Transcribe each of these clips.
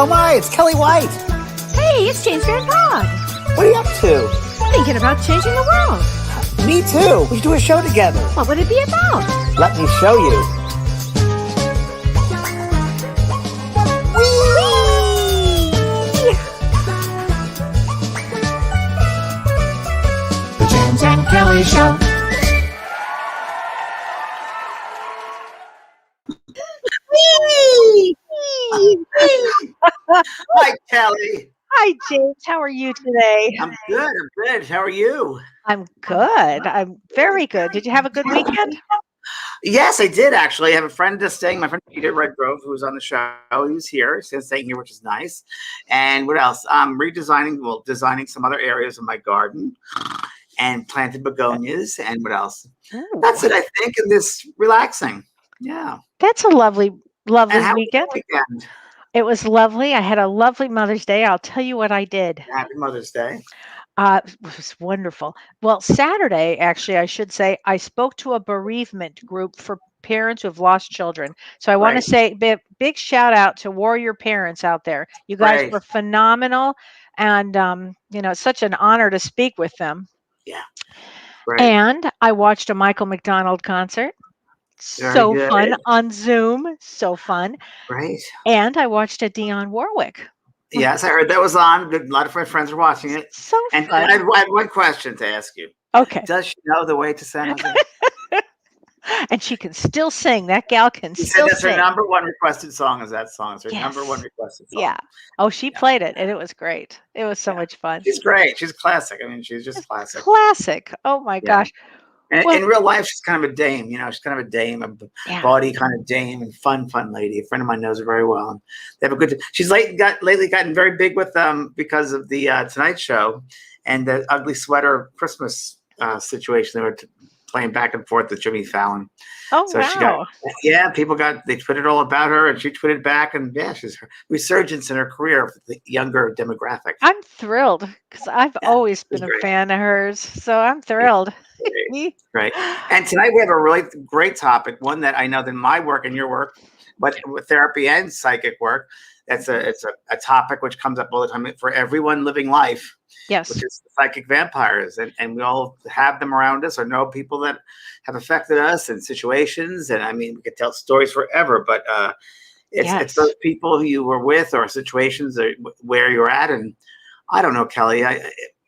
Oh my, it's Kellee White. Hey, it's James Van Prague. What are you up to? Thinking about changing the world. Me too. We should do a show together. What would it be about? Let me show you. The James and Kellee Show. Hi, Kellee. Hi, James. How are you today? I'm good. I'm good. How are you? I'm good. I'm very good. Did you have a good weekend? Yes, I did actually. I have a friend that's staying. My friend Peter Redgrove, who was on the show. He was here. He's staying here, which is nice. And what else? I'm designing some other areas of my garden, and planted begonias. And what else? Ooh, That's it, I think. And this relaxing. Yeah. that's a lovely, lovely And how was your weekend. weekend? It was lovely. I had a lovely Mother's Day. I'll tell you what I did. Happy Mother's Day. It was wonderful. Well, Saturday, actually, I should say, I spoke to a bereavement group for parents who have lost children. So I want to Right. say big shout out to warrior parents out there. You guys Right. were phenomenal. And, it's such an honor to speak with them. Yeah. Right. And I watched a Michael McDonald concert. Very So good. fun on Zoom. So fun. Right. And I watched a Dionne Warwick. Yes, I heard that was on. A lot of my friends are watching it. So And fun. I had one question to ask you. Okay. Does she know the way to San Jose? And she can still sing. That gal can She said still that's her sing. number one requested song is that song. It's her number one Yes. requested song. Yeah. Oh, she played it and it was great. It was so much fun. She's great. She's classic. I mean, she's just classic. Classic. Oh my Yeah. gosh. And Well- in real life, she's kind of a dame. She's kind of a dame, a Yeah. bawdy kind of dame, and fun lady. A friend of mine knows her very well. And they have a good. She's lately gotten very big with because of the Tonight Show and the ugly sweater Christmas situation. They were playing back and forth with Jimmy Fallon. Oh, So she wow. people they tweeted all about her, and she tweeted back, and yeah, she's resurgence in her career for the younger demographic. I'm thrilled because I've always been a great. fan of hers. So I'm thrilled. Right. And tonight we have a really great topic, one that I know that my work and your work, but with therapy and psychic work, it's a topic which comes up all the time for everyone living life, Yes. which is psychic vampires. And we all have them around us or know people that have affected us in situations. And I mean, we could tell stories forever, but it's Yes. those people who you were with or situations where you're at. And I don't know, Kellee,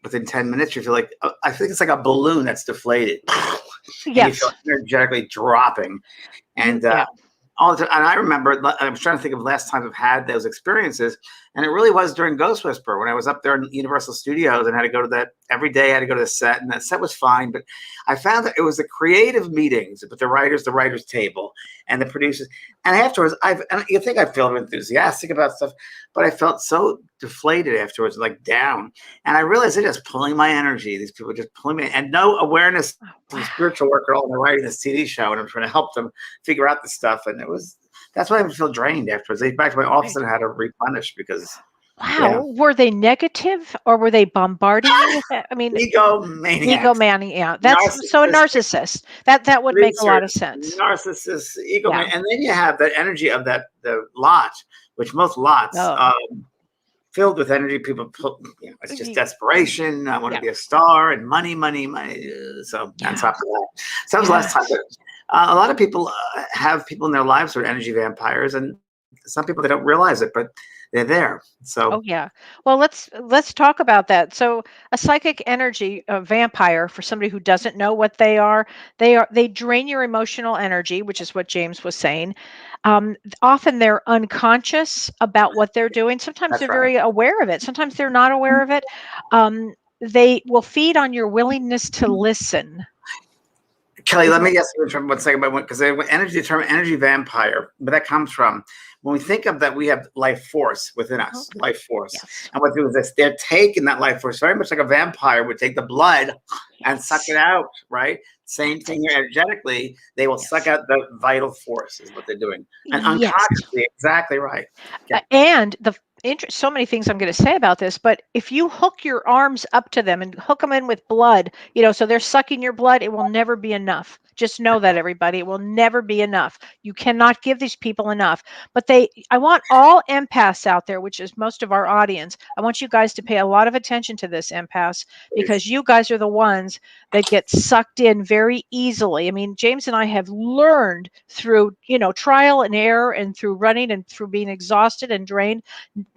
within 10 minutes, you feel like, I think it's like a balloon that's deflated. And you Yes. feel energetically dropping. And Yeah. all the time. And I remember, I was trying to think of last time I've had those experiences. And it really was during Ghost Whisperer when I was up there in Universal Studios and had to go to that every day. I had to go to the set, and that set was fine. But I found that it was the creative meetings with the writers table, and the producers. And afterwards, and you think I felt enthusiastic about stuff, but I felt so deflated afterwards, like down. And I realized they're just pulling my energy. These people just pulling me, and no awareness of spiritual work at all. And they're writing this TV show, and I'm trying to help them figure out the stuff. And that's why I would feel drained afterwards. They back to my office and had to replenish because Wow. Were they negative or were they bombarding you with it? I mean, egomaniacs. egomaniac. Yeah. That's so a narcissist. That would make a lot of sense. Narcissists, egomaniac. And then you have that energy of the lot, which most lots filled with energy. People it's just desperation. I want to be a star and money. So on top of that, so that was last time. But, a lot of people have people in their lives who are energy vampires, and some people they don't realize it, but they're there. So Oh yeah. Well, let's talk about that. So a psychic energy vampire, for somebody who doesn't know what they drain your emotional energy, which is what James was saying. Often they're unconscious about what they're doing. Sometimes That's they're right. very aware of it. Sometimes they're not aware of it. They will feed on your willingness to listen. Kellee, let me ask you for 1 second, because the term energy vampire, but that comes from when we think of that, we have life force within us, life force. Yes. And what they do is this, they're taking that life force very much like a vampire would take the blood and suck it out, right? Same thing here energetically, they will suck out the vital force is what they're doing. And unconsciously, exactly right. And so many things I'm going to say about this, but if you hook your arms up to them and hook them in with blood, so they're sucking your blood, it will never be enough. Just know that, everybody, it will never be enough. You cannot give these people enough. But I want all empaths out there, which is most of our audience. I want you guys to pay a lot of attention to this, empaths, because you guys are the ones that get sucked in very easily. I mean, James and I have learned through, trial and error and through running and through being exhausted and drained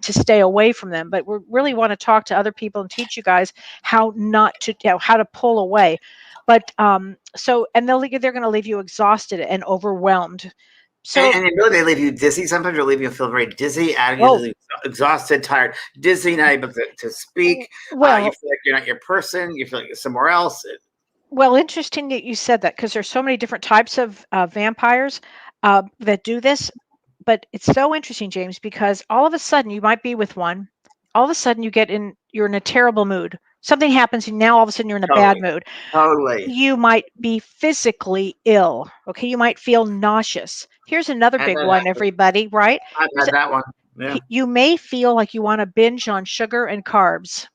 to stay away from them. But we really want to talk to other people and teach you guys how not to, how to pull away. But and they're going to leave you exhausted and overwhelmed. So and they leave you dizzy. Sometimes they'll leave you feel very dizzy, exhausted, tired, dizzy, not able to speak. Well, you feel like you're not your person. You feel like you're somewhere else. Well, interesting that you said that, because there's so many different types of vampires that do this. But it's so interesting, James, because all of a sudden you might be with one. All of a sudden you're in a terrible mood. Something happens and now all of a sudden you're in a bad mood. Totally. You might be physically ill. Okay. You might feel nauseous. Here's another big one, everybody, right? I've had that one. Yeah. You may feel like you want to binge on sugar and carbs.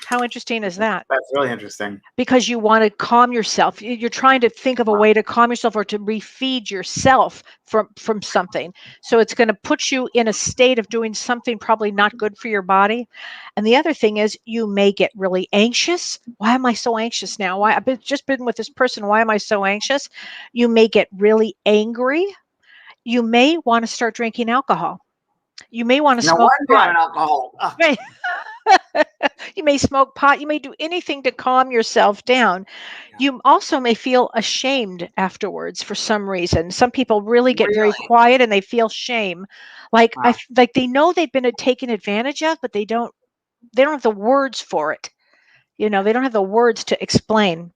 How interesting is that? That's really interesting. Because you want to calm yourself. You're trying to think of a way to calm yourself or to refeed yourself from something. So it's going to put you in a state of doing something probably not good for your body. And the other thing is, you may get really anxious. Why am I so anxious now? Why I've just been with this person. Why am I so anxious? You may get really angry. You may want to start drinking alcohol. You may want to smoke pot. Alcohol. Right. You may smoke pot. You may do anything to calm yourself down. Yeah. You also may feel ashamed afterwards for some reason. Some people really get very quiet and they feel shame, like like they know they've been taken advantage of, but they don't have the words for it. They don't have the words to explain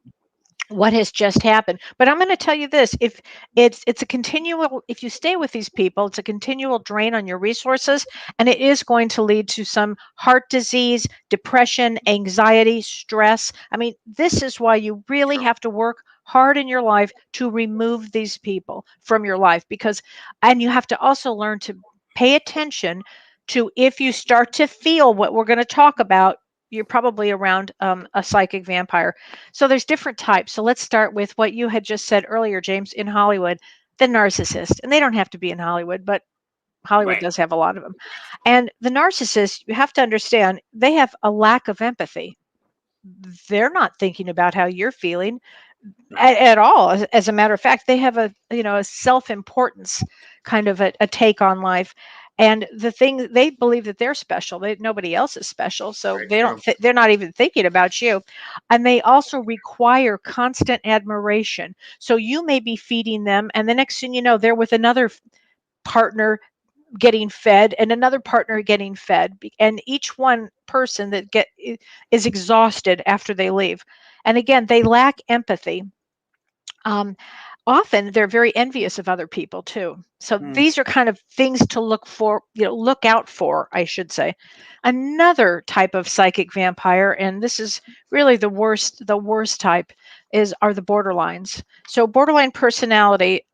what has just happened. But I'm going to tell you this, if it's a continual, if you stay with these people, it's a continual drain on your resources, and it is going to lead to some heart disease, depression, anxiety, stress. I mean, this is why you really have to work hard in your life to remove these people from your life, and you have to also learn to pay attention to, if you start to feel what we're going to talk about, you're probably around a psychic vampire. So there's different types. So let's start with what you had just said earlier, James, in Hollywood, the narcissist. And they don't have to be in Hollywood, but Hollywood does have a lot of them. And the narcissist, you have to understand, they have a lack of empathy. They're not thinking about how you're feeling at all. As a matter of fact, they have a self-importance kind of a take on life. And the thing, they believe that they're special. Nobody else is special, so they're not even thinking about you. And they also require constant admiration. So you may be feeding them, and the next thing you know, they're with another partner getting fed, and another partner getting fed, and each one person that is exhausted after they leave. And again, they lack empathy. Often they're very envious of other people too. So these are kind of things to look out for, I should say. Another type of psychic vampire, and this is really the worst type, are the borderlines. So borderline personality,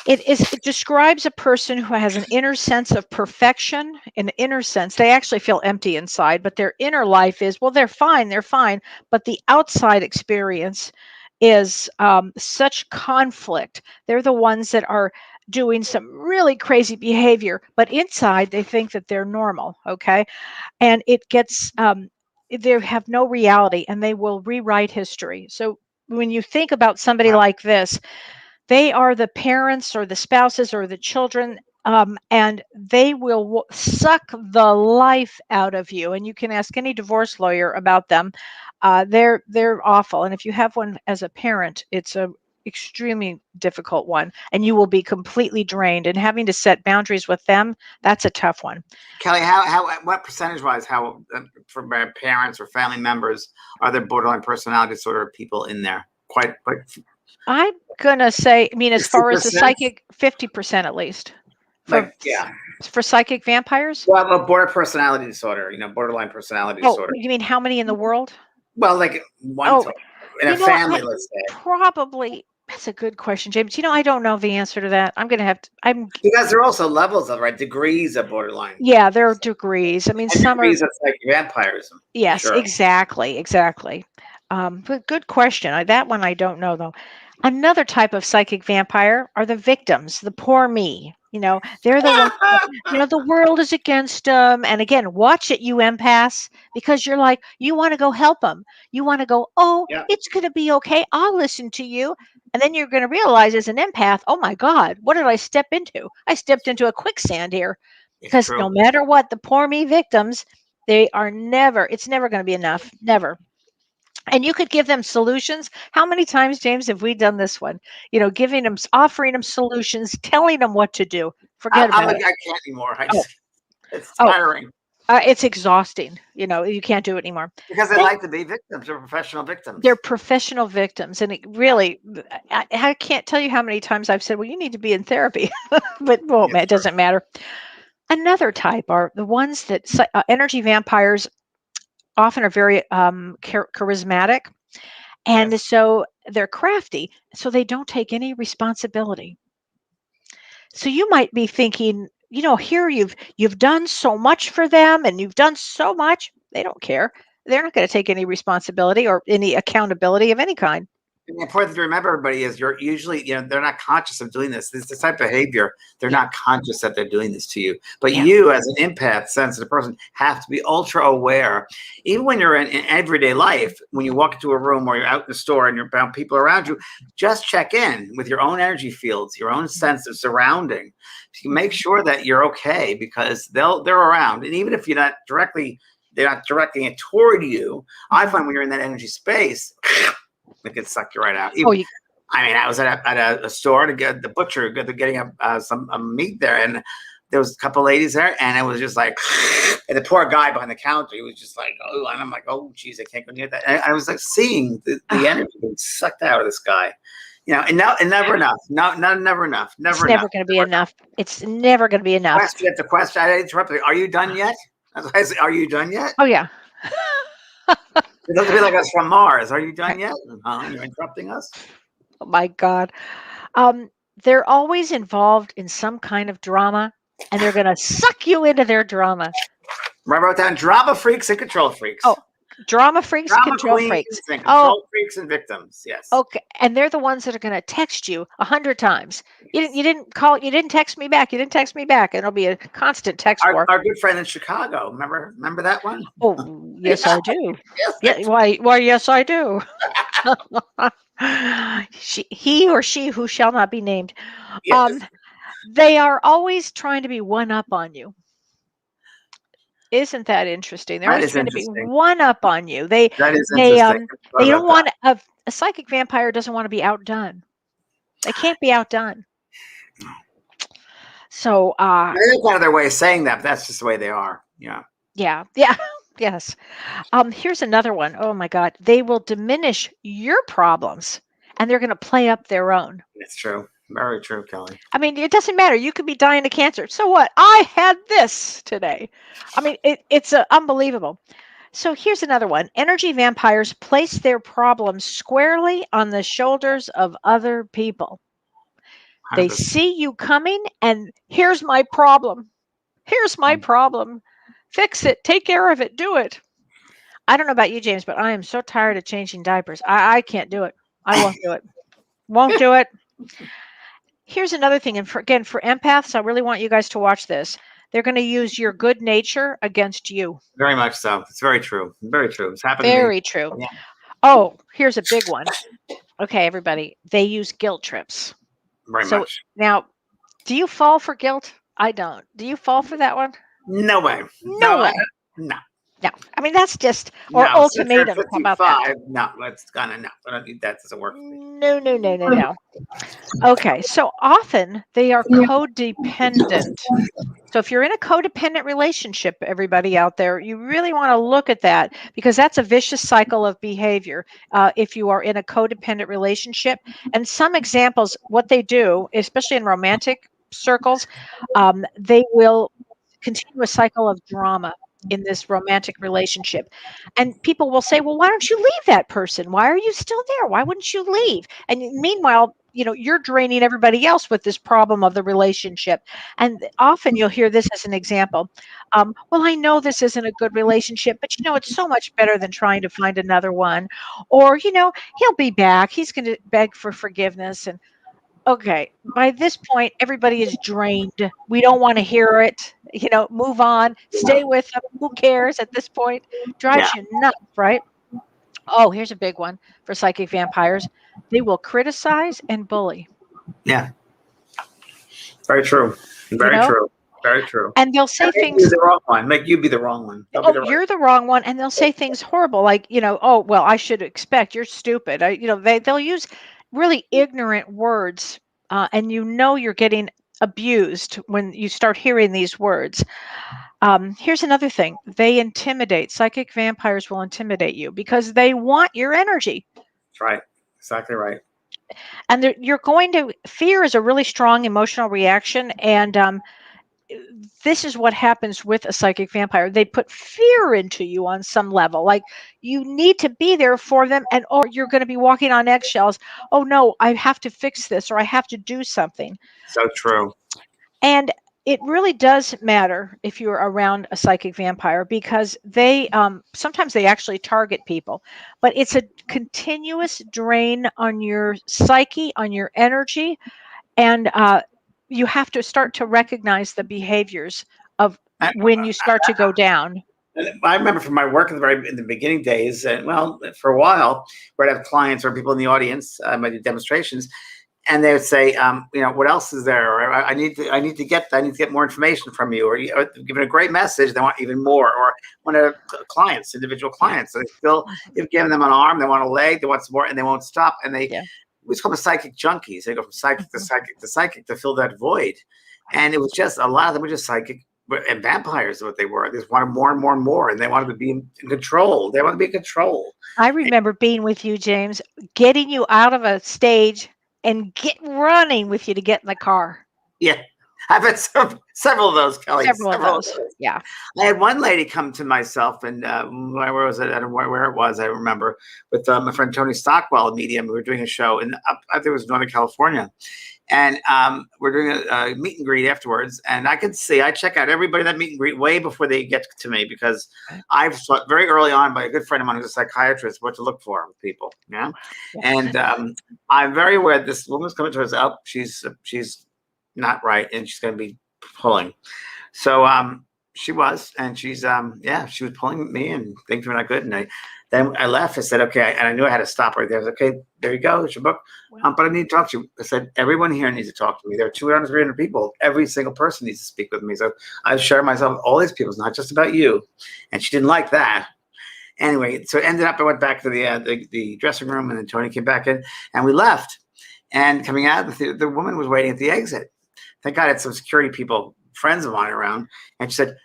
it describes a person who has an inner sense of perfection, an inner sense. They actually feel empty inside, but their inner life is, well, they're fine, but the outside experience is such conflict. They're the ones that are doing some really crazy behavior, but inside they think that they're normal, okay? And it gets, they have no reality, and they will rewrite history. So when you think about somebody like this, they are the parents or the spouses or the children, and they will suck the life out of you. And you can ask any divorce lawyer about them. They're awful. And if you have one as a parent, it's a extremely difficult one, and you will be completely drained. And having to set boundaries with them, that's a tough one. Kellee, what percentage-wise, for my parents or family members, are there borderline personality disorder people in there? Quite. I'm gonna say, I mean, as far as the psychic, 50% at least. For psychic vampires? Well, borderline personality disorder, borderline personality disorder. You mean how many in the world? Well, like one in a family, let's say. Probably That's a good question, James. I don't know the answer to that. I'm going to have to. Because there are also levels of, right, degrees of borderline Yeah, there are degrees. I mean, and some are. degrees of like vampirism. Yes, Sure. exactly, exactly. But good question. That one I don't know though. Another type of psychic vampire are the victims, the poor me. They're the ones. The world is against them. And again, watch it, you empaths, because you're like, you want to go help them. You want to go, oh, Yeah, it's going to be okay. I'll listen to you. And then you're going to realize as an empath, oh my God, what did I step into? I stepped into a quicksand here. it's Because true. no matter what, the poor me victims, it's never going to be enough. Never. And you could give them solutions. How many times, James, have we done this one? Offering them solutions, telling them what to do. Forget I'm about like, it. I can't anymore. Oh, It's oh, tiring it's exhausting. You can't do it anymore. because they Then like to be victims. They're professional they're victims. professional victims. And it Yeah, really, I can't tell you how many times I've said, well, you need to be in therapy. But, well, it's it true. doesn't matter. Another type are the ones that energy vampires often are very charismatic. And Yes. so they're crafty, so they don't take any responsibility. So you might be thinking, here you've done so much for them and you've done so much. They don't care. They're not going to take any responsibility or any accountability of any kind. And the important thing to remember, everybody, is you're usually, they're not conscious of doing this. This type of behavior, they're Yeah. not conscious that they're doing this to you. But Yeah. you, as an empath, sensitive person, have to be ultra aware. Even when you're in everyday life, when you walk into a room or you're out in the store and you're around people around you, just check in with your own energy fields, your own sense of surrounding. You make sure that you're okay because they're around. And even if they're not directing it toward you, I find when you're in that energy space, it could suck you right out. Oh, you, I mean, I was at a store to get the butcher, getting some meat there, and there was a couple ladies there, and it was just like, and the poor guy behind the counter, he was just like, oh, and I'm like, oh, geez, I can't go near that. And I was like seeing the energy being sucked out of this guy, and never enough, never enough, it's never enough. never going to be enough. It's never going to be enough. Question after question. I interrupted. Are you done yet? I said, are you done yet? Oh, yeah. It looks a bit like us from Mars. Are you done yet? You're interrupting us. Oh, my God. Um, they're always involved in some kind of drama, and they're going to suck you into their drama. I wrote down drama freaks and control freaks. Oh, drama freaks, Drama control queens freaks. and Oh, control freaks and victims. Yes. okay. And they're the ones that are going to text you 100 times. You didn't call. You didn't text me back. You didn't text me back. And it'll be a constant text war. Our good friend in Chicago. Remember that one? Oh, yes, I do. Yes. Yeah. Why? Yes, I do. He or she who shall not be named. Yes. They are always trying to be one up on you. Isn't that interesting? They're That always is trying to be interesting. one up on you. They That is they interesting. they About don't that. want a psychic vampire doesn't want to be outdone. They can't be outdone. So That's kind of their way of saying that, but that's just the way they are. Yeah. yeah, yes. Here's another one. Oh my God, they will diminish your problems, and they're going to play up their own. It's true. Very true, Kelly. I mean, it doesn't matter. You could be dying of cancer. So what? I had this today. I mean, it's unbelievable. So here's another one. Energy vampires place their problems squarely on the shoulders of other people. They 100%. see you coming, and here's my problem. Here's my problem. Fix it. Take care of it. Do it. I don't know about you, James, but I am so tired of changing diapers. I can't do it. I won't do it. Won't do it. Here's another thing. And for empaths, I really want you guys to watch this. They're going to use your good nature against you. Very much so. It's very true. Very true. It's happened to me. Very true. Yeah. Oh, here's a big one. Okay, everybody. They use guilt trips. Very So much. now, do you fall for guilt? I don't. Do you fall for that one? No way. No way. No. No. I mean, that's just, or No. ultimatum. How about that? 55. No, that's gonna no. I don't need that. Doesn't work for me. No. Okay, so often they are codependent. So if you're in a codependent relationship, everybody out there, you really want to look at that because that's a vicious cycle of behavior if you are in a codependent relationship. And some examples, what they do, especially in romantic circles, they will continue a cycle of drama in this romantic relationship. And people will say, well, why don't you leave that person? Why are you still there? Why wouldn't you leave? And meanwhile, you're draining everybody else with this problem of the relationship. And often you'll hear this as an example. Well, I know this isn't a good relationship, but it's so much better than trying to find another one. Or, he'll be back. He's going to beg for forgiveness. And okay, by this point, everybody is drained. We don't want to hear it. Move on, stay with them. Who cares at this point? Yeah. Drives you nuts, right? Oh, here's a big one for psychic vampires. They will criticize and bully, Yeah. Very true. you Very know, true. Very true. and they'll say And make you things. the wrong one. Make you be the wrong one. They'll be Oh, the right. you're the wrong one, and they'll say things horrible, like, oh, well, I should expect you're stupid. They'll use really ignorant words, and you're getting abused when you start hearing these words. Here's another thing: they intimidate. Psychic vampires will intimidate you because they want your energy. That's right. Exactly right. And you're going to fear is a really strong emotional reaction, and this is what happens with a psychic vampire. They put fear into you on some level, like you need to be there for them, and or you're going to be walking on eggshells. Oh no, I have to fix this, or I have to do something. So true. And it really does matter if you're around a psychic vampire, because they sometimes they actually target people, but it's a continuous drain on your psyche, on your energy. And you have to start to recognize the behaviors of I, when you start to go down. I remember from my work in the beginning days, and for a while, where I'd have clients or people in the audience, I do demonstrations, and they would say, what else is there? Or I need to get more information from you, or giving a great message, they want even more. Or one of clients, individual clients, so they still, you've given them an arm, they want a leg, they want some more, and they won't stop. And we call them psychic junkies. They go from psychic to psychic to psychic to fill that void. And it was just, a lot of them were just psychic, and vampires is what they were. They just wanted more and more and more, and they wanted to be in control. They wanted to be in control. I remember being with you, James, getting you out of a stage and running with you to get in the car. Yeah. I've had several of those, Kellee. Several of those. Yeah. I had one lady come to myself, and where was it? I don't know where it was. I remember with my friend Tony Stockwell, a medium. We were doing a show in, I think it was Northern California, and we're doing a meet and greet afterwards. And I check out everybody that meet and greet way before they get to me, because I've thought very early on by a good friend of mine who's a psychiatrist what to look for with people. Yeah, and I'm very aware this woman's coming to us up. She's not right, and she's going to be pulling. So she was, and she was pulling me, and things were not good. And then I left. I said, okay, and I knew I had to stop right there. I was okay, there you go, it's your book. But I need to talk to you. I said, everyone here needs to talk to me. There are 200, 300 people. Every single person needs to speak with me. So I share myself with all these people. It's not just about you. And she didn't like that. Anyway, so it ended up, I went back to the dressing room, and then Tony came back in, and we left. And coming out, the woman was waiting at the exit. Thank God I had some security people, friends of mine around. And she said,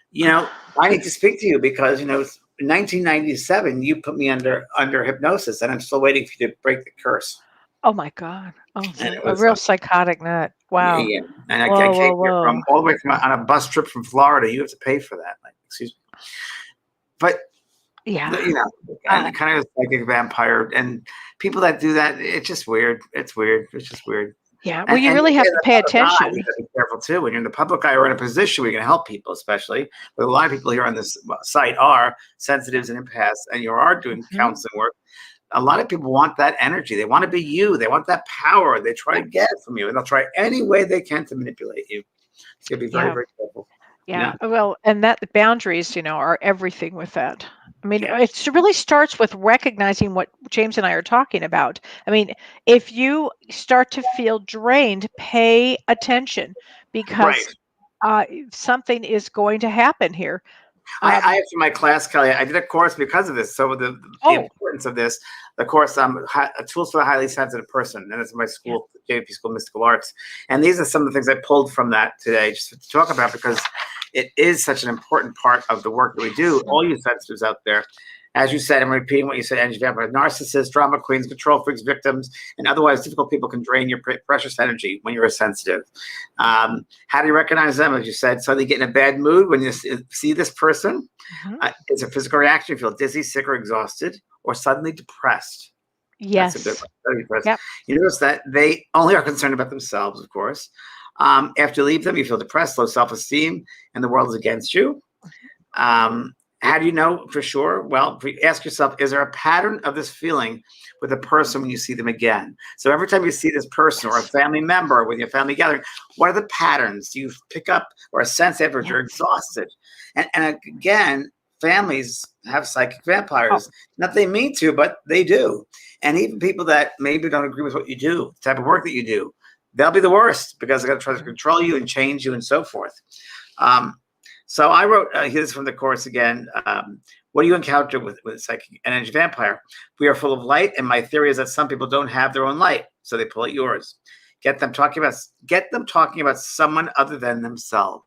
I need to speak to you because, in 1997, you put me under hypnosis, and I'm still waiting for you to break the curse. Oh, my God. Oh, a real psychotic nut. Wow. Yeah. And I came here from all the way on a bus trip from Florida. You have to pay for that. Like, excuse me. But, and kind of like a vampire. And people that do that, it's just weird. It's weird. It's just weird. Yeah, well, you really have to pay attention. You have to be careful too. When you're in the public eye or in a position where you can help people, especially. But a lot of people here on this site are sensitives and empaths, and you are doing counseling work. A lot of people want that energy. They want to be you. They want that power. They try to get it from you, and they'll try any way they can to manipulate you. So you have to be very, very careful. Yeah. Well, and that the boundaries, are everything with that. I mean, it really starts with recognizing what James and I are talking about. I mean, if you start to feel drained, pay attention, because something is going going to happen here. I have for my class, Kellee, I did a course because of this. So the importance of this, the course, Tools for the Highly Sensitive Person, and it's my school, JP School of Mystical Arts. And these are some of the things I pulled from that today, just to talk about, because it is such an important part of the work that we do. All you sensitives out there, as you said, I'm repeating what you said, energy vampires, narcissists, drama queens, control freaks, victims, and otherwise difficult people can drain your precious energy when you're a sensitive. How do you recognize them? As you said, suddenly get in a bad mood when you see this person. It's a physical reaction. You feel dizzy, sick, or exhausted, or suddenly depressed. That's a good Yes. one. That'd be first. Yep. You notice that they only are concerned about themselves, of course. After you leave them, you feel depressed, low self-esteem, and the world is against you. How do you know for sure? Well, ask yourself, is there a pattern of this feeling with a person when you see them again? So every time you see this person or a Yes. family member with your family gathering, what are the patterns? Do you pick up or a sense afterwards you're Yes. exhausted? And again, families have psychic Oh, vampires. Not they mean to, but they do. And even people that maybe don't agree with what you do, the type of work that you do, they'll be the worst because they're going to try to mhm. control you and change you and so forth. Um, so I wrote, here's from the course again. What do you encounter with psychic energy vampire? We are full of light, and my theory is that some people don't have their own light, so they pull at yours. Get them talking about someone other than themselves.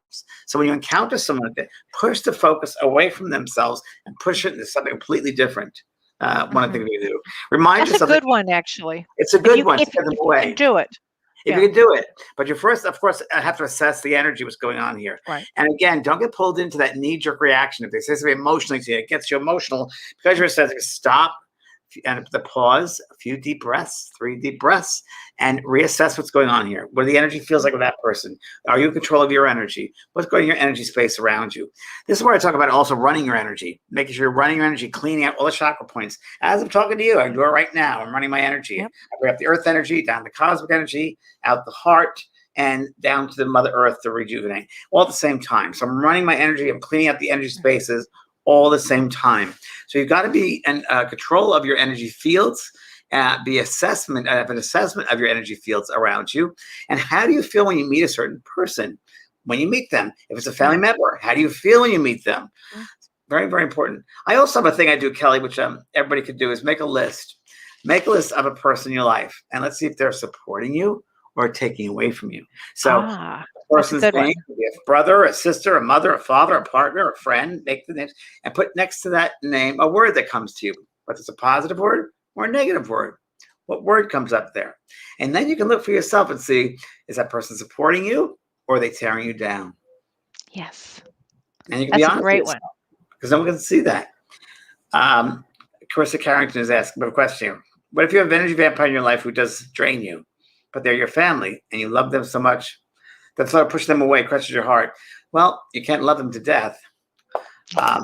So when you encounter someone like that, push the focus away from themselves and push it into something completely different. One thing Mhm. you do. Remind That's a yourself that good one, actually. it's a If good you one to if get them if you can away do it. if Yeah. you can do it. But you first, of course, have to assess the energy, what's going on here. Right. And again, don't get pulled into that knee-jerk reaction. If they say something emotionally to you, it gets you emotional because you're sensitive. Stop and the pause, a few deep breaths, 3 deep breaths, and reassess what's going on here. What the energy feels like with that person. Are you in control of your energy? What's going on in your energy space around you? This is where I talk about also running your energy, making sure you're running your energy, cleaning out all the chakra points. As I'm talking to you, I can do it right now. I'm running my energy. Yep. I bring up the earth energy, down the cosmic energy, out the heart, and down to the Mother Earth to rejuvenate all at the same time. So I'm running my energy, I'm cleaning out the energy spaces all at the same time. So you've got to be in control of your energy fields, be assessment of an assessment of your energy fields around you. And how do you feel when you meet a certain person? When you meet them, if it's a family Yeah. member, how do you feel when you meet them? Mm. Very, very important. I also have a thing I do, Kellee, which everybody could do, is make a list. Make a list of a person in your life, and let's see if they're supporting you or taking away from you. So Ah, that's a person's good name, one. could be a brother, a sister, a mother, a father, a partner, a friend. Make the names and put next to that name a word that comes to you, whether it's a positive word or a negative word. What word comes up there? And then you can look for yourself and see, is that person supporting you or are they tearing you down? Yes. And you can be That's a honest with great one. yourself because no one can see that. Carissa Carrington is asking a question here. What if you have an energy vampire in your life who does drain you, but they're your family and you love them so much that sort of push them away, crushes your heart? Well, you can't love them to death. Um,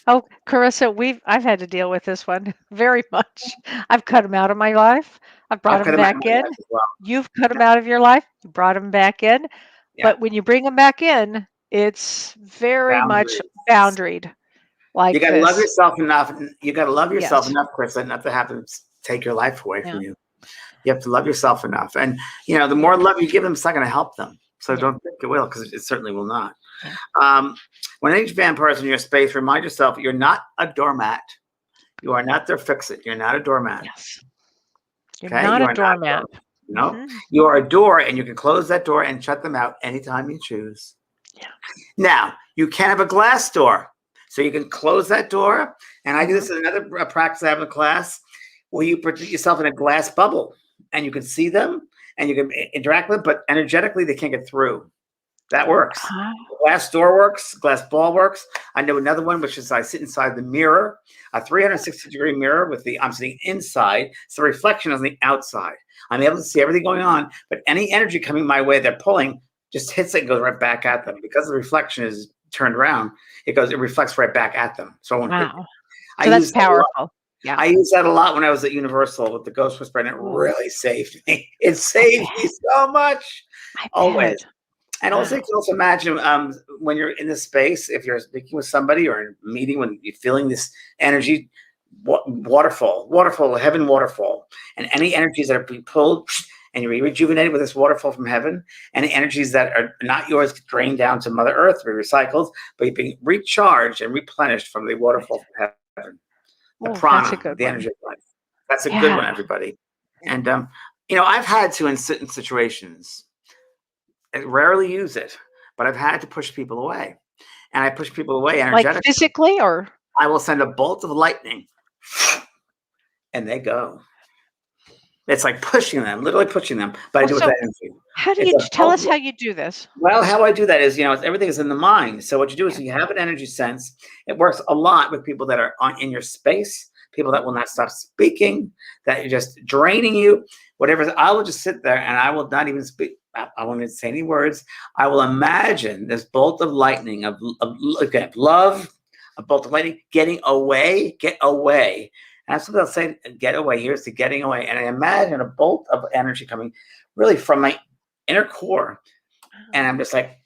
Oh, Carissa, I've had to deal with this one very much. I've cut them out of my life. I've brought I've cut them them out of back my in. life as well. You've cut them Yeah, out of your life. You brought them back in. yeah. But when you bring them back in, it's very much Boundaries. boundaried You like got to love this. yourself enough. You got to love yourself Yes. enough, Carissa, not to have them take your life away Yeah. from you. You have to love yourself enough. And, the Yeah. more love you give them, it's not going to help them. So Yeah. don't think it will, because it certainly will not. Yeah. When any vampire is in your space, remind yourself you're not a doormat. You are not their fix-it. You're not a doormat. Yes. You're Okay? not You a are not a doormat. doormat. No. Hmm. You are a door, and you can close that door and shut them out anytime you choose. Yeah. Now, you can have a glass door. So you can close that door. And I do this in another practice I have in class where you put yourself in a glass bubble and you can see them and you can interact with them, but energetically they can't get through. That works. Ah, Glass door works, glass ball works. I know another one, which is I sit inside the mirror, a 360-degree mirror I'm sitting inside. So the reflection is on the outside. I'm able to see everything going on, but any energy coming my way they're pulling just hits it and goes right back at them. Because the reflection is turned around, it reflects right back at them. So I won't hit them. wow. I So that's use that a lot. powerful. Yeah. I used that a lot when I was at Universal with the Ghost Whisperer, and it Ooh, really saved me. It I saved me bet. so much. I Always. bet. And also, you Wow. can also imagine when you're in this space, if you're speaking with somebody or in a meeting, when you're feeling this energy, waterfall, heaven waterfall, and any energies that are being pulled and you're rejuvenated with this waterfall from heaven, any energies that are not yours drained down to Mother Earth, be recycled, but you're being recharged and replenished from the Right. waterfall from heaven, the Oh, that's a prana, good the one. energy of life. That's a good one, Yeah. everybody. And I've had to in certain situations. I rarely use it, but I've had to push people away. And I push people away Like energetically. physically or? I will send a bolt of lightning and they go. It's like pushing them, literally pushing them, but I Well, do it with so that energy. how do It's you a tell bolt. us how you do this? Well, how I do that is, everything is in the mind. So what you do is Yeah. you have an energy sense. It works a lot with people that are in your space. people that will not stop speaking, that are just draining you, whatever. I will just sit there and I will not even speak. I won't even say any words. I will imagine this bolt of lightning of okay, love, a bolt of lightning getting away, get away. And that's what they'll say, get away. Here's the getting away. And I imagine a bolt of energy coming really from my inner core. And I'm just like,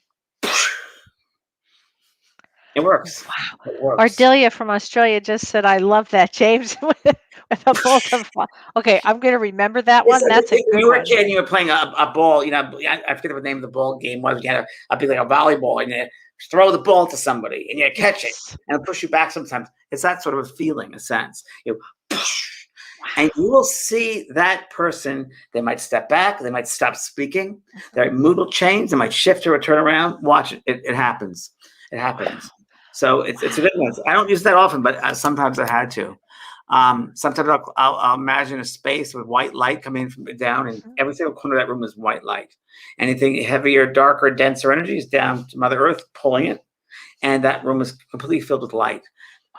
it works. Wow. It works. Ardelia from Australia just said, I love that, James. With a bolt of okay, I'm going to remember that It's one. like That's a when good you were a one. kid and you were playing a ball, I forget what the name of the ball game was. You had a big like a volleyball and you throw the ball to somebody and you catch it Yes. and it'll push you back sometimes. It's that sort of a feeling, a sense. Wow. And you will see that person, they might step back, they might stop speaking, their mood will change, they might shift or turn around. Watch it. It happens. It happens. So it's a good one. I don't use that often, but sometimes I had to. Sometimes I'll imagine a space with white light coming from down, and every single corner of that room is white light. Anything heavier, darker, denser energy is down to Mother Earth pulling it, and that room is completely filled with light.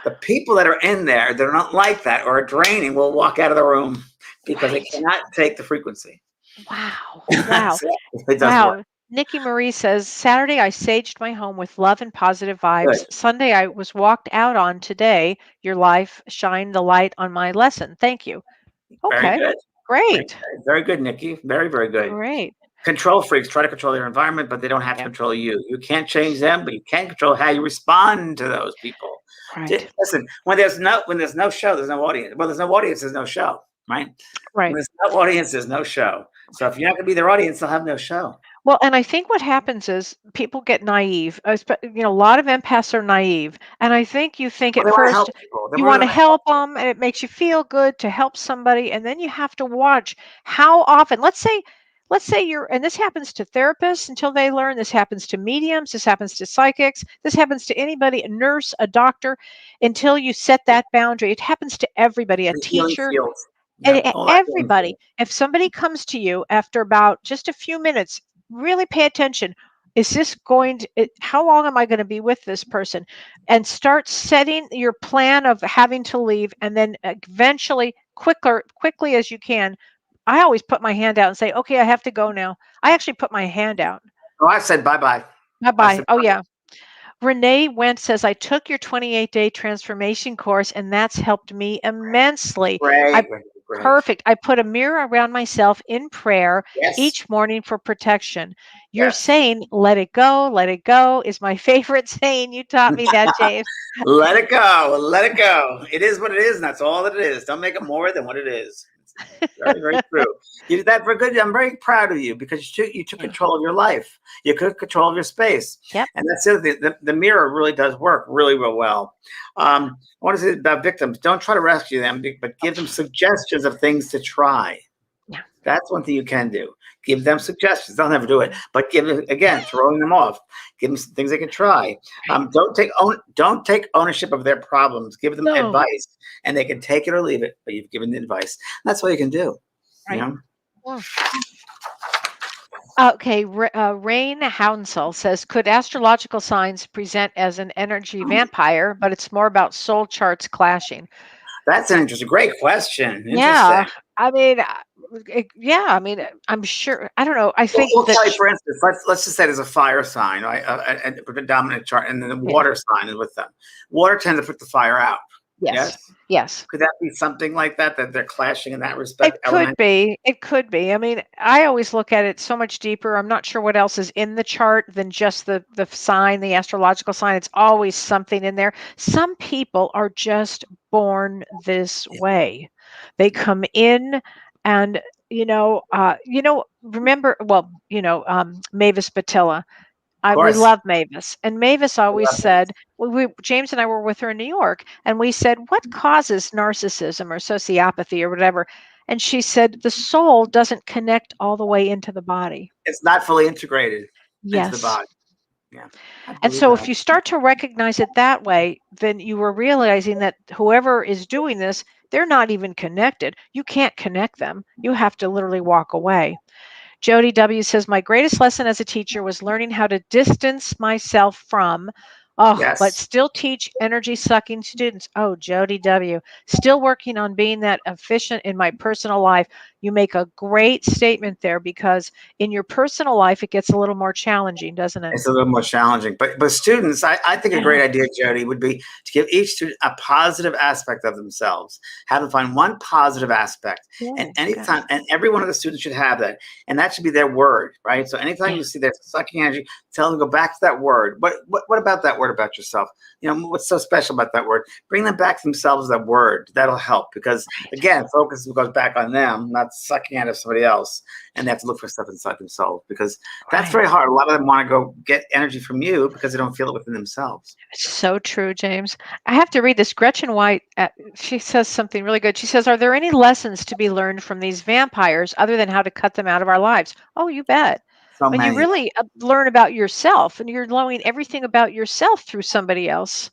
The people that are in there that are not like that or are draining will walk out of the room because they cannot take the frequency. Wow. Wow. So it does work. Wow. Nikki Marie says, Saturday I saged my home with love and positive Good. vibes. Sunday I was walked out on. Today, your life shined the light on my lesson. Thank you. Very Okay. good. Great. Very good, Nikki. Very, very good. Great. Control freaks try to control their environment, but they don't have to Yep. control you. You can't change them, but you can control how you respond to those people. Right. Listen, when there's no show, there's no audience. Well, there's no audience, there's no show, right? When Right. there's no audience, there's no show. So if you're not going to be their audience, they'll have no show. Well, and I think what happens is people get naive. A lot of empaths are naive, and I think you think Well, at they want to help first people. They you really want to want to help help people. them, and it makes you feel good to help somebody, and then you have to watch how often. Let's say you're, and this happens to therapists until they learn. This happens to mediums. This happens to psychics. This happens to anybody, a nurse, a doctor, until you set that boundary. It happens to everybody, a The healing teacher. fields. Yeah, all that healing Everybody, field. if somebody comes to you after about just a few minutes, really pay attention. Is this going to, how long am I going to be with this person? And start setting your plan of having to leave. And then eventually, quickly as you can, I always put my hand out and say, okay, I have to go now. I actually put my hand out. Oh, I said bye-bye. Bye I bye. said Oh, bye. yeah. Renee Wentz says, I took your 28-day transformation course, and that's helped me immensely. I Great. Perfect. I put a mirror around myself in prayer Yes. each morning for protection. Your Yes. saying, let it go, is my favorite saying. You taught me that, James. Let it go. Let it go. It is what it is, and that's all that it is. Don't make it more than what it is. It's very, very true. You did that for good. I'm very proud of you because you took Yeah. control of your life. You took control of your space. Yep. And that's the other thing. The mirror really does work really, real well. I want to say about victims, don't try to rescue them, but give them suggestions of things to try. Yeah. That's one thing you can do. Give them suggestions. They'll never do it, but give them, again, throwing them off. Give them some things they can try. Don't take ownership of their problems. Give them No. advice, and they can take it or leave it. But you've given the advice. That's all you can do. Right. You know? Yeah. Okay, Rain Hounsell says, could astrological signs present as an energy vampire, but it's more about soul charts clashing? That's an interesting, great question. Yeah, Interesting. I mean, I'm sure. I don't know. I Well, think we'll that tell you, for instance, let's just say there's a fire sign, right? A predominant chart, and then the water sign is with them. Water tends to put the fire out. yes, yes, Could that be something like that they're clashing in that it respect? could Element. be. It could be. I mean, I always look at it so much deeper. I'm not sure what else is in the chart than just the sign, the astrological sign. It's always something in there. Some people are just born this way. They come in and remember, well, Mavis Batilla. Of We course. love Mavis, and Mavis always said, James and I were with her in New York, and we said, what causes narcissism or sociopathy or whatever? And she said, the soul doesn't connect all the way into the body. It's not fully integrated into the Yes. body. Yeah, I And believe so if that. you start to recognize it that way, then you are realizing that whoever is doing this, they're not even connected. You can't connect them. You have to literally walk away. Jody W. says, my greatest lesson as a teacher was learning how to distance myself from Oh, but Yes. still teach energy sucking students. Oh, Jody W. Still working on being that efficient in my personal life. You make a great statement there because in your personal life, it gets a little more challenging, doesn't it? It's a little more challenging, but students, I think a Yeah. great idea, Jody, would be to give each student a positive aspect of themselves. Have them find one positive aspect, and Oh, good. anytime, and every one of the students should have that, and that should be their word, right? So anytime Yeah. you see they're sucking energy, tell them to go back to that word. What about that word about yourself? You know, what's so special about that word? Bring them back to themselves. That word that'll help because Right. again, focus goes back on them, not sucking out of somebody else, and they have to look for stuff inside themselves because that's Right. very hard. A lot of them want to go get energy from you because they don't feel it within themselves. So true, James. I have to read this. Gretchen White, she says something really good. She says, "Are there any lessons to be learned from these vampires other than how to cut them out of our lives?" Oh, you bet. So When you many. really learn about yourself and you're learning everything about yourself through somebody else.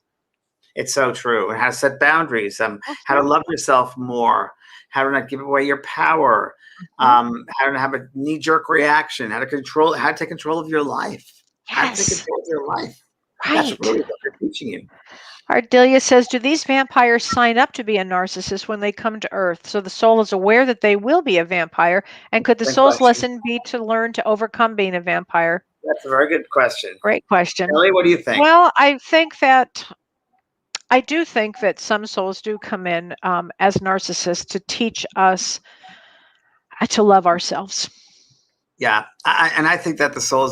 It's so true. And how to set boundaries, how to Mhm, love yourself more, how to not give away your power, mhm. how to have a knee-jerk reaction, how to take control of your life, how to take Yes, control of your life. That's right. really what they're teaching you. Ardelia says, "Do these vampires sign up to be a narcissist when they come to Earth? So the soul is aware that they will be a vampire. And could the Great soul's question. lesson be to learn to overcome being a vampire?" That's a very good question. Great question. Kelly, what do you think? Well, I do think that some souls do come in as narcissists to teach us to love ourselves. Yeah, and I think that the soul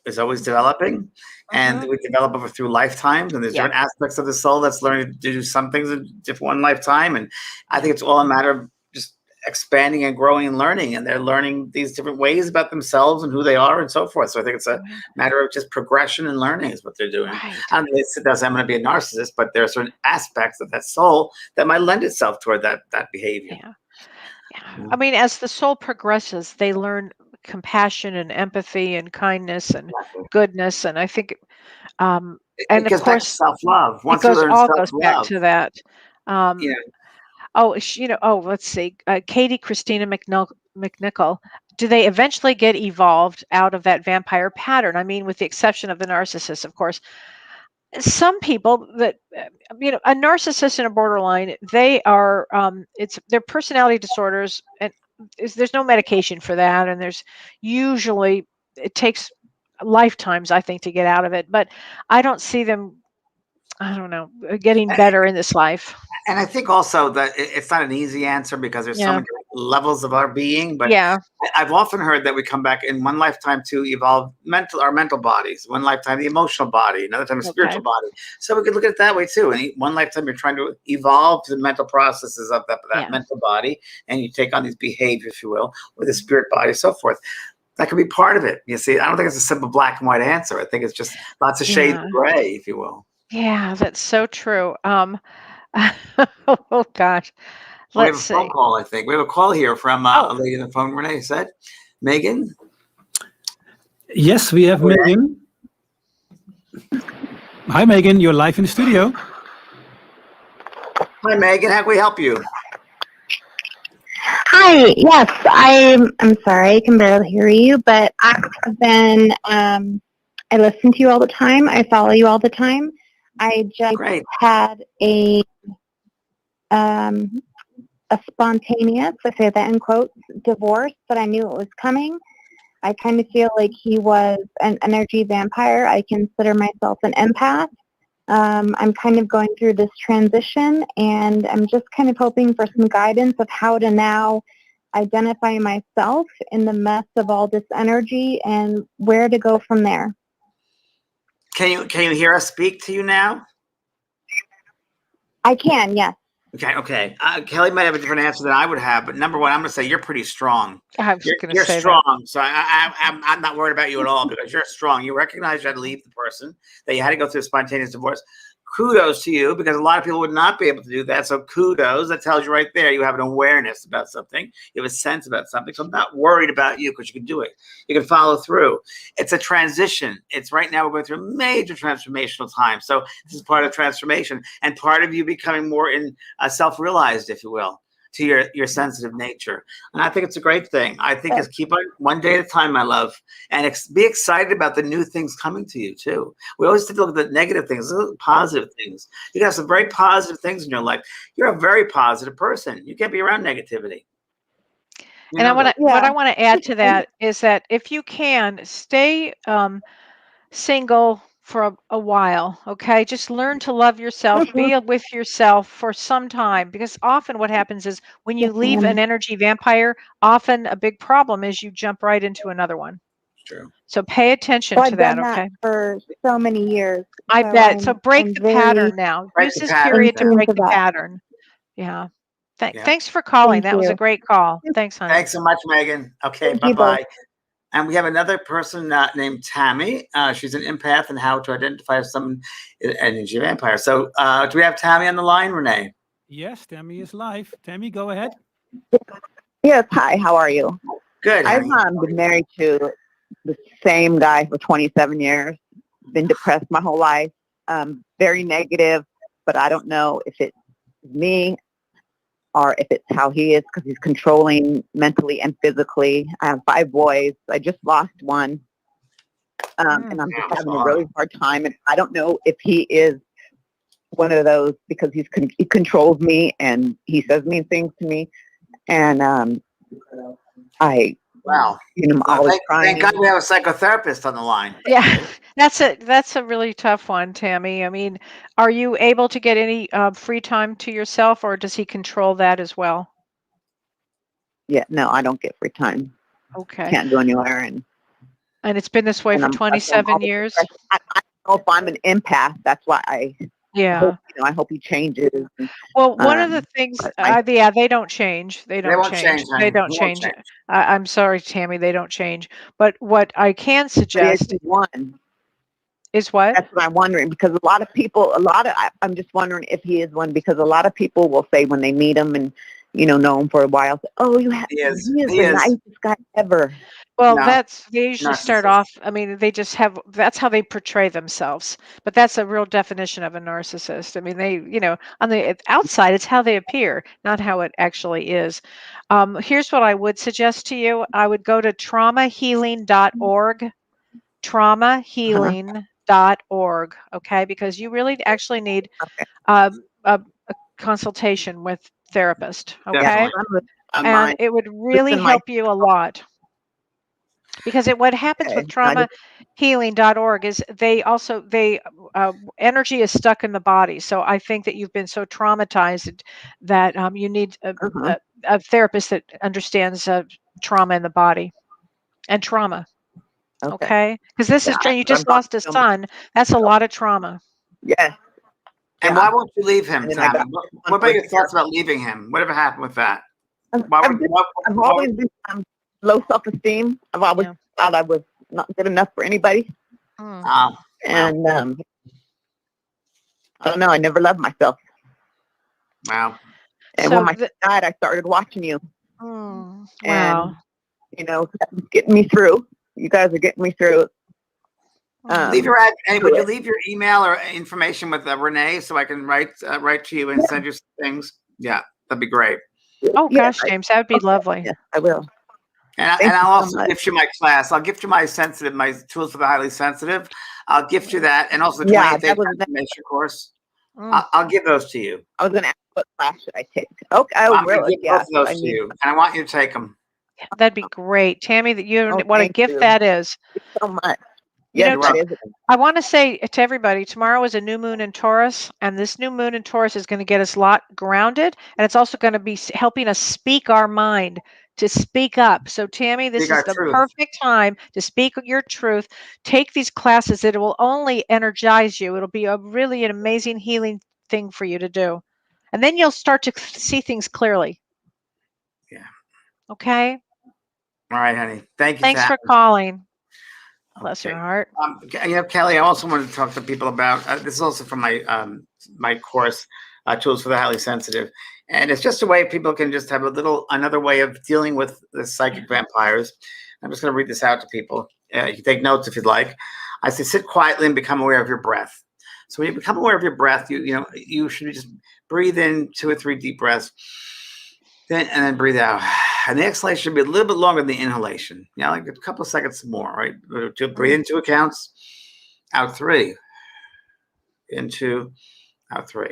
is always developing, and Hmm. we develop over through lifetimes. And there's Yeah. different aspects of the soul that's learning to do some things in different one lifetime. And I Yeah. think it's all a matter of just expanding and growing and learning. And they're learning these different ways about themselves and who they are and so forth. So I think it's a Right. matter of just progression and learning is what they're doing. Right. I don't think it does. I'm going to be a narcissist, but there are certain aspects of that soul that might lend itself toward that behavior. Yeah. Yeah. Yeah. I mean, as the soul progresses, they learn compassion and empathy and kindness and goodness. And I think, um, It and of goes back to course, self love. it Once you goes learn all self goes back love, to that. Um, you know. oh, let's see. Katie Christina McNichol. Do they eventually get evolved out of that vampire pattern? I mean, with the exception of the narcissist, of course. Some people that a narcissist and a borderline, they are it's their personality disorders, and there's no medication for that, and there's usually it takes lifetimes, I think, to get out of it. But I don't see them, I don't know, getting better in this life. And I think also that it's not an easy answer because there's so Yeah. many levels of our being. But Yeah. I've often heard that we come back in one lifetime to evolve our mental bodies, one lifetime the emotional body, another time the Okay. spiritual body. So we could look at it that way too. And one lifetime you're trying to evolve to the mental processes of that Yeah. mental body, and you take on these behaviors, if you will, with the spirit body, so forth. That could be part of it. You see, I don't think it's a simple black and white answer. I think it's just lots of shades Yeah. of gray, if you will. Yeah, that's so true. Oh gosh. We have Let's a phone see. call, I think. We have a call here from Oh, a lady on the phone. Renee said, Megan? Yes, we have Megan. Hi, Megan. You're live in the studio. Hi, Megan. How can we help you? Hi, yes, I'm sorry, I can barely hear you, but I've been, I listen to you all the time. I follow you all the time. I just Great. had a spontaneous, I say that in quotes, divorce, but I knew it was coming. I kind of feel like he was an energy vampire. I consider myself an empath. I'm kind of going through this transition, and I'm just kind of hoping for some guidance of how to now identify myself in the mess of all this energy and where to go from there. Can you hear us speak to you now? I can, yes. Okay. Kelly might have a different answer than I would have, but number one, I'm going to say you're pretty strong. I was going to You're say that. strong, so I'm not worried about you at all because you're strong. You recognize you had to leave the person, that you had to go through a spontaneous divorce. Kudos to you because a lot of people would not be able to do that. So kudos. That tells you right there you have an awareness about something. You have a sense about something. So I'm not worried about you because you can do it. You can follow through. It's a transition. It's right now we're going through a major transformational time. So this is part of transformation and part of you becoming more in self-realized, if you will. to your sensitive nature. And I think it's a great thing. I think is keep on one day at a time, my love, and be excited about the new things coming to you too. We always have to look at the negative things, look at the positive things. You got some very positive things in your life. You're a very positive person. You can't be around negativity. And I want to, what I Yeah. want to add to that is that if you can stay single for a while, okay, just learn to love yourself, be with yourself for some time, because often what happens is when you Yes, leave ma'am. an energy vampire, often a big problem is you jump right into another one. True. So pay attention Well, to I've that, done that okay? for so many years. I So bet. So break I'm the very pattern now. Break Use the this pattern. period in to Yeah. tune break to the that. pattern. Yeah. Yeah. Thanks for calling. Thank That was a you. great call. Thanks, honey. Thanks so much, Megan. Okay, Thank you both. bye-bye. And we have another person named Tammy. She's an empath and how to identify if someone is an energy vampire. So do we have Tammy on the line, Renee? Yes, Tammy is live. Tammy, go ahead. Yes. Hi. How are you? Good. I've honey. been married to the same guy for 27 years. Been depressed my whole life. Very negative, but I don't know if it's me or if it's how he is, because he's controlling mentally and physically. I have 5 boys. I just lost one, and I'm just having a really hard time. And I don't know if he is one of those, because he controls me and he says mean things to me, and I, Wow. I'm Well, always thank crying. God we have a psychotherapist on the line. Yeah, that's a really tough one, Tammy. I mean, are you able to get any free time to yourself, or does he control that as well? Yeah, no, I don't get free time. Okay. Can't go anywhere, and And it's been this way for I'm 27 always years? depressed. I don't know if I'm an empath. That's why I Yeah. hope, I hope he changes. Well, one of the things, But I, yeah, they don't change. They They don't won't change. change, honey. They don't They won't change. change. I'm sorry, Tammy, they don't change. But what I can but suggest is one? is what? That's what I'm wondering, because I'm just wondering if he is one, because a lot of people will say when they meet him and, know him for a while, say, oh, he is He the is. nicest guy ever. Well, No, they usually start narcissist. off, I mean, they just have, that's how they portray themselves. But that's a real definition of a narcissist. I mean, they, on the outside, it's how they appear, not how it actually is. Here's what I would suggest to you. I would go to traumahealing.org, traumahealing.org, okay? Because you really actually need Okay. a consultation with therapist, okay? Definitely. And it would really help you a lot. Because what happens with traumahealing.org is they energy is stuck in the body. So I think that you've been so traumatized that you need a therapist that understands trauma in the body and trauma. Okay, because this is you just lost a son. That's a lot of trauma. Yes. And why won't you leave him, And then I Tammy? got What about your thoughts about leaving him? Whatever happened with that? I've always been low self-esteem. I've always thought I was not good enough for anybody. And I don't know. I never loved myself. Wow. And So when my son died, I started watching you. Wow. And, getting me through. You guys are getting me through. Would you leave your email or information with Renee so I can write to you and send you some things? Yeah, that'd be great. Oh gosh, James, that would be lovely. Yes, I will. And I'll also gift you my class. I'll gift you my tools for the highly sensitive. I'll gift you that, and also the 28-day transformation course. I'll give those to you. I was going to ask, what class should I take? Okay, I'm going to give both of those to you, and I want you to take them. That'd be great, Tammy. That what a gift that is. Thank you so much. I want to say to everybody, tomorrow is a new moon in Taurus, and this new moon in Taurus is going to get us a lot grounded, and it's also going to be helping us speak our mind, to speak up. So, Tammy, this is the perfect time to speak your truth. Take these classes. It will only energize you. It'll be really an amazing healing thing for you to do. And then you'll start to see things clearly. Yeah. Okay? All right, honey. Thank you. Thanks for calling. Bless your heart. Kellee, I also wanted to talk to people about this is also from my my course, Tools for the Highly Sensitive, and it's just a way people can just have another way of dealing with the psychic vampires. I'm just going to read this out to people. You can take notes if you'd like. I say, sit quietly and become aware of your breath. So when you become aware of your breath, you should just breathe in 2 or 3 deep breaths, then breathe out. And the exhalation should be a little bit longer than the inhalation. Like a couple of seconds more, right? To breathe in 2 counts, out 3, in 2, out 3.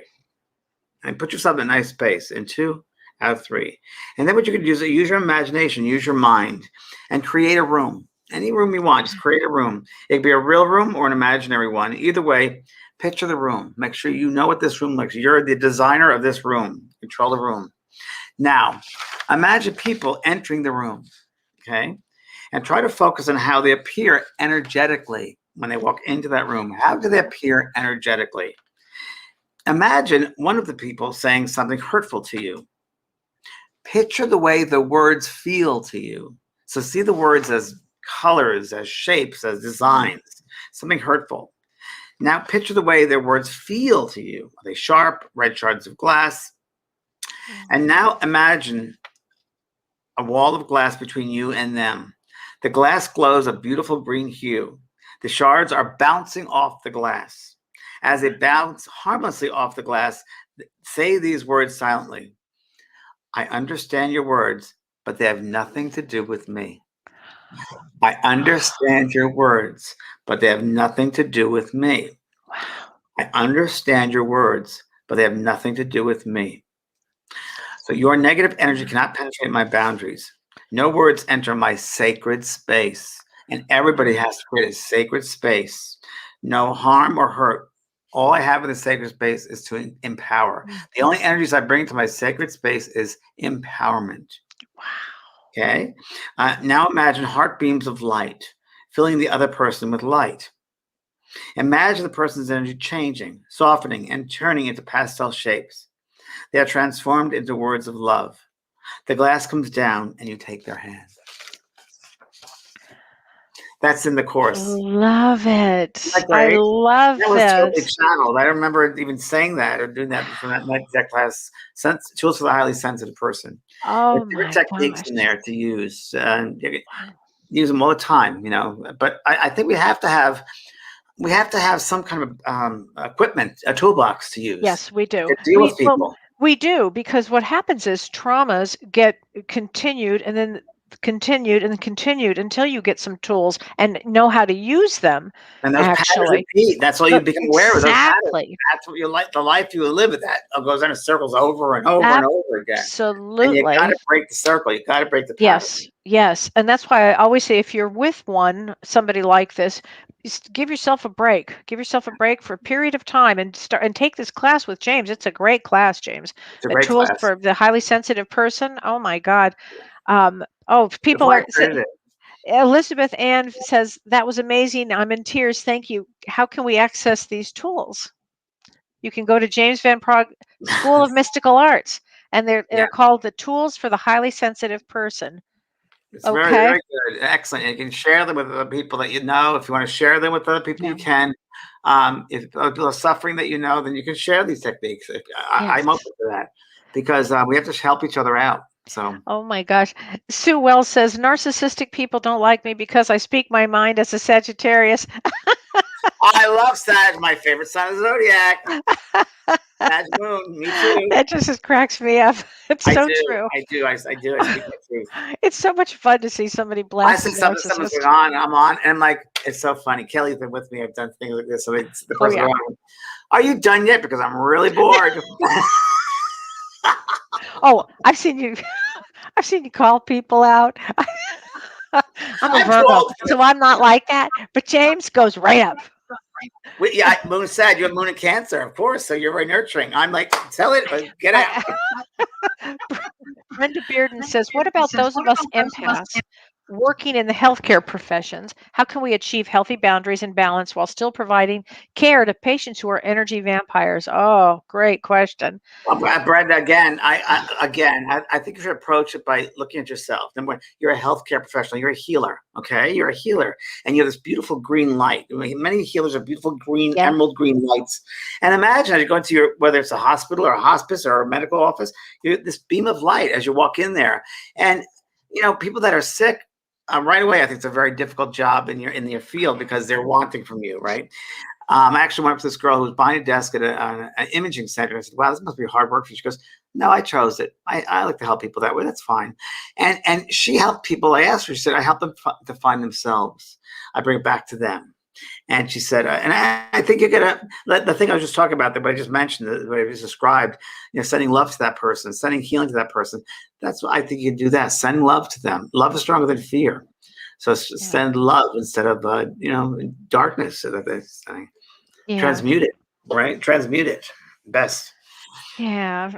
And put yourself in a nice space, in 2, out 3. And then what you can do is use your imagination, use your mind, and create a room. Any room you want, just create a room. It could be a real room or an imaginary one. Either way, picture the room. Make sure you know what this room looks like. You're the designer of this room. Control the room. Now, imagine people entering the room, okay? And try to focus on how they appear energetically when they walk into that room. How do they appear energetically? Imagine one of the people saying something hurtful to you. Picture the way the words feel to you. So see the words as colors, as shapes, as designs, something hurtful. Now picture the way their words feel to you. Are they sharp, red shards of glass? And now imagine a wall of glass between you and them. The glass glows a beautiful green hue. The shards are bouncing off the glass. As they bounce harmlessly off the glass, say these words silently. I understand your words, but they have nothing to do with me. I understand your words, but they have nothing to do with me. I understand your words, but they have nothing to do with me. So your negative energy cannot penetrate my boundaries. No words enter my sacred space. And everybody has to create a sacred space. No harm or hurt. All I have in the sacred space is to empower. The only energies I bring to my sacred space is empowerment. Wow. Okay? Now imagine heart beams of light, filling the other person with light. Imagine the person's energy changing, softening, and turning into pastel shapes. They are transformed into words of love. The glass comes down and you take their hand. That's in the course. Love it. Like, I right? love That was totally this. channeled. I don't remember even saying that or doing that from that class. Tools for the highly sensitive person. Oh There's different my techniques gosh. in there to use. You can use them all the time, But I think we have to have some kind of equipment, a toolbox to use Yes, we do. to deal with people. We do, because what happens is traumas get continued and then continued and continued until you get some tools and know how to use them, And those patterns actually. repeat. That's all you become aware of. Those patterns. Exactly. That's what the life you live with. That goes in circles over and over and over again. And you got Absolutely. to break the circle. You got to break the pattern. Yes, yes. And that's why I always say, if you're with somebody like this, give yourself a break. Give yourself a break for a period of time and take this class with James. It's a great class, James. It's a great Tools class. for the highly sensitive person. Oh my God. People Before I are. created it, Elizabeth Ann says, that was amazing. I'm in tears. Thank you. How can we access these tools? You can go to James Van Praagh School of Mystical Arts, and they're called the Tools for the Highly Sensitive Person. It's very, very good. Excellent. You can share them with other people that you know. If you want to share them with other people, you can. If people are suffering that you know, then you can share these techniques. I'm open to that because we have to help each other out. So. Oh my gosh. Sue Wells says, narcissistic people don't like me because I speak my mind as a Sagittarius. I love Sag, my favorite sign of the zodiac. Sag moon, me too. That just cracks me up. It's so true. I do. I speak the truth. It's so much fun to see somebody blast. I see something's going on. I'm on, and I'm like, it's so funny. Kelly's been with me. I've done things like this. So the person around me, are you done yet? Because I'm really bored. Oh, I've seen you. I've seen you call people out. I'm a Virgo, so I'm not like that. But James goes right up. Moon said you have Moon in Cancer, of course. So you're very nurturing. I'm like, tell it, get out. Brenda Bearden says, what about those of us empaths working in the healthcare professions? How can we achieve healthy boundaries and balance while still providing care to patients who are energy vampires? Oh, great question. Well, Brenda, again, I think you should approach it by looking at yourself. Number one, you're a healthcare professional. You're a healer, okay? You're a healer, and you have this beautiful green light. Many healers have beautiful green, emerald green lights. And imagine as you go into whether it's a hospital or a hospice or a medical office, you this beam of light as you walk in there. And, people that are sick, right away, I think it's a very difficult job in your field because they're wanting from you, right? I actually went up to this girl who was behind a desk at an imaging center. I said, "Wow, this must be hard work for you." She goes, "No, I chose it. I like to help people that way. That's fine." And she helped people. I asked her. She said, "I help them to find themselves. I bring it back to them." And she said, and I think you're gonna the thing I was just talking about, that what I just mentioned, what I just described, sending love to that person, sending healing to that person. That's what I think you can do. That send love to them. Love is stronger than fear. So send love instead of darkness. So that they say. Yeah. Transmute it, right? Transmute it. Best. Yeah.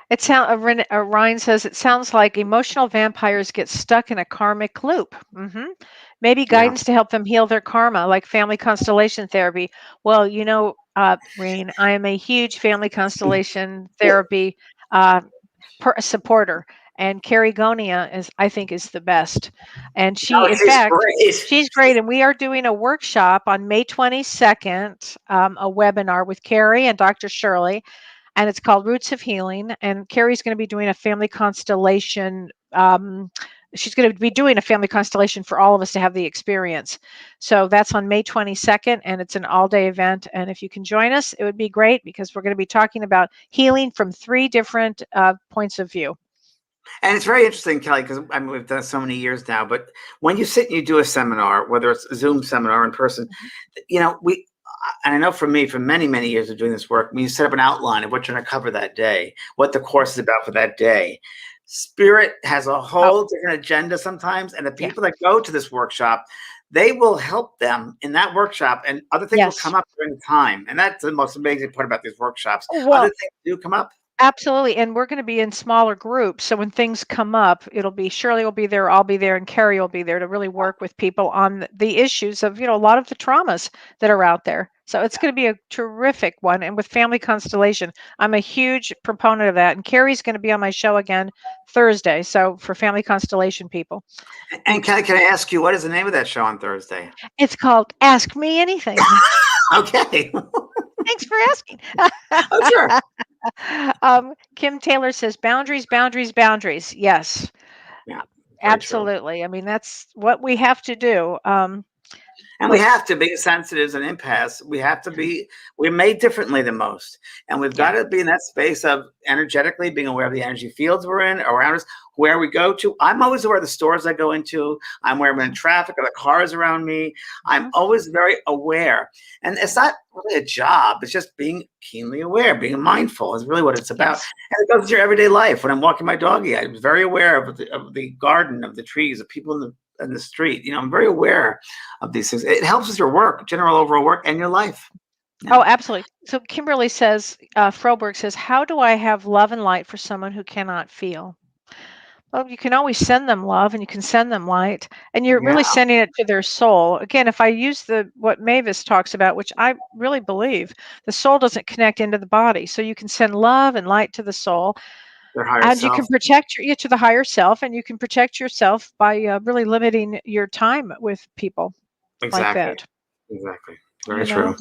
It sound Ryan says it sounds like emotional vampires get stuck in a karmic loop. Maybe Yeah. guidance to help them heal their karma, like family constellation therapy. Well, Rain, I am a huge family constellation therapy supporter, and Carrie Gonia I think, is the best. And Oh, in she's fact, great. she's great. And we are doing a workshop on May 22nd, a webinar with Carrie and Dr. Shirley, and it's called Roots of Healing. And Carrie's going to be doing a family constellation. She's going to be doing a family constellation for all of us to have the experience. So that's on May 22nd, and it's an all-day event. And if you can join us, it would be great, because we're going to be talking about healing from 3 different points of view. And it's very interesting, Kelly, because we've done so many years now. But when you sit and you do a seminar, whether it's a Zoom seminar or in person, and I know for me, for many, many years of doing this work, when you set up an outline of what you're going to cover that day, what the course is about for that day, Spirit has a whole different agenda sometimes. And the people that go to this workshop, they will help them in that workshop, and other things will come up during the time. And that's the most amazing part about these workshops. Other things do come up. Absolutely. And we're going to be in smaller groups. So when things come up, it'll be Shirley will be there, I'll be there, and Carrie will be there to really work with people on the issues of, a lot of the traumas that are out there. So it's going to be a terrific one. And with family constellation, I'm a huge proponent of that. And Carrie's going to be on my show again Thursday. So for family constellation people. And can I ask you, what is the name of that show on Thursday? It's called Ask Me Anything. Okay. Thanks for asking. Oh, sure. Kim Taylor says boundaries, boundaries, boundaries. Yes. Yeah. Absolutely. True. I mean, that's what we have to do. And we have to be sensitives and empaths. We have to be, we're made differently than most. And we've got to be in that space of energetically being aware of the energy fields we're in, around us, where we go to. I'm always aware of the stores I go into. I'm aware I'm in traffic or the cars around me. I'm always very aware. And it's not really a job. It's just being keenly aware, being mindful is really what it's about. And it goes to your everyday life. When I'm walking my doggy, I'm very aware of the garden, of the trees, of people in the street. I'm very aware of these things. It helps with your work, general overall work, and your life. Yeah. Oh, absolutely. So Kimberly says, Froberg says, how do I have love and light for someone who cannot feel? Well, you can always send them love, and you can send them light, and you're really sending it to their soul. Again, if I use what Mavis talks about, which I really believe, the soul doesn't connect into the body. So you can send love and light to the soul. And you can protect to the higher self, and you can protect yourself by really limiting your time with people like that. Exactly. Very true.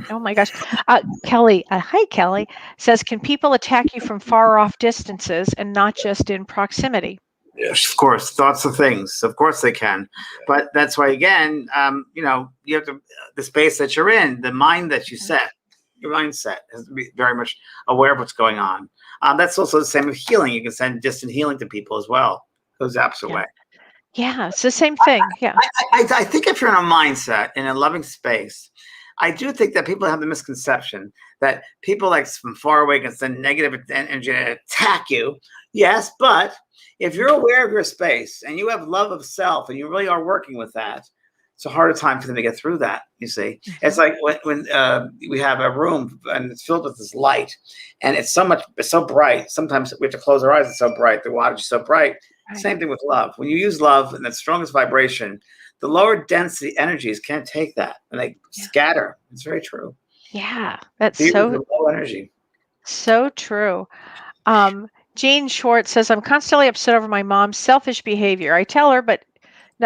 Oh my gosh. Kelly, hi Kelly, says, can people attack you from far off distances and not just in proximity? Yes, of course. Thoughts of things. Of course they can. But that's why, again, you have to, the space that you're in, the mind that you set, your mindset has to be very much aware of what's going on. That's also the same with healing. You can send distant healing to people as well. Those apps away. Yeah, it's the same thing. Yeah. I think if you're in a mindset, in a loving space, I do think that people have the misconception that people like from far away can send negative energy and attack you. Yes, but if you're aware of your space and you have love of self and you really are working with that, it's a harder time for them to get through that, you see. It's like when we have a room and it's filled with this light and it's so bright. Sometimes we have to close our eyes, it's so bright. The wattage is so bright. Right. Same thing with love. When you use love and the strongest vibration, the lower density energies can't take that and they scatter. It's very true. Yeah, that's so low energy. So true. Jean Schwartz says, I'm constantly upset over my mom's selfish behavior. I tell her, but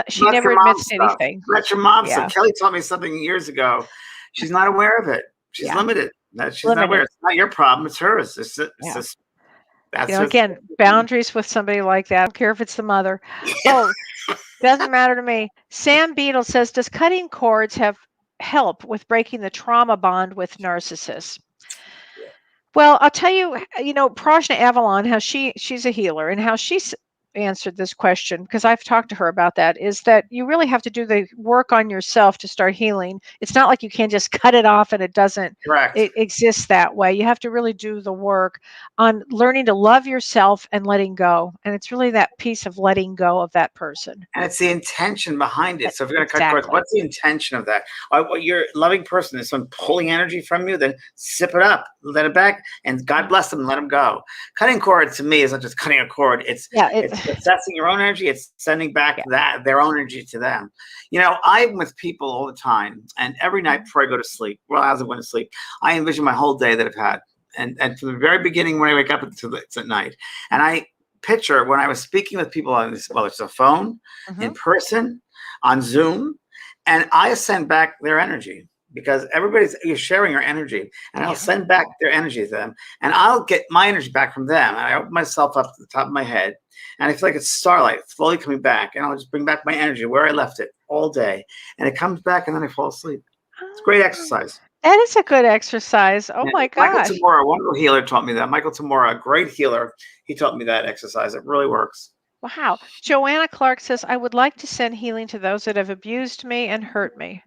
she never admits to anything. That's your mom stuff. Kelly told me something years ago. She's not aware of it. She's limited. She's not aware. It's not your problem. It's hers. It's just, again, boundaries with somebody like that. I don't care if it's the mother. Oh, doesn't matter to me. Sam Beadle says, does cutting cords have help with breaking the trauma bond with narcissists? Well, I'll tell you, Prajna Avalon, how she's a healer, and how she's answered this question, because I've talked to her about that, is that you really have to do the work on yourself to start healing. It's not like you can just cut it off and it doesn't Correct. it exists that way. You have to really do the work on learning to love yourself and letting go. And it's really that piece of letting go of that person. And it's the intention behind it. So if you're going to cut cords, Exactly. what's the intention of that? What your loving person is someone pulling energy from you, then sip it up, let it back, and God bless them and let them go. Cutting cords to me is not just cutting a cord. It's assessing your own energy. It's sending back their own energy to them. I'm with people all the time, and every night before I go to sleep, well, as I went to sleep, I envision my whole day that I've had. And from the very beginning when I wake up it's at night. And I picture when I was speaking with people on this, whether it's a phone, in person, on Zoom, and I send back their energy, because you're sharing your energy, and I'll send back their energy to them, and I'll get my energy back from them. And I open myself up to the top of my head, and I feel like it's starlight slowly coming back, and I'll just bring back my energy where I left it all day, and it comes back, and then I fall asleep. It's great exercise. That is a good exercise. Oh my gosh. Michael Tamura, a wonderful healer, taught me that. Michael Tamura, a great healer, he taught me that exercise. It really works. Wow. Joanna Clark says, I would like to send healing to those that have abused me and hurt me.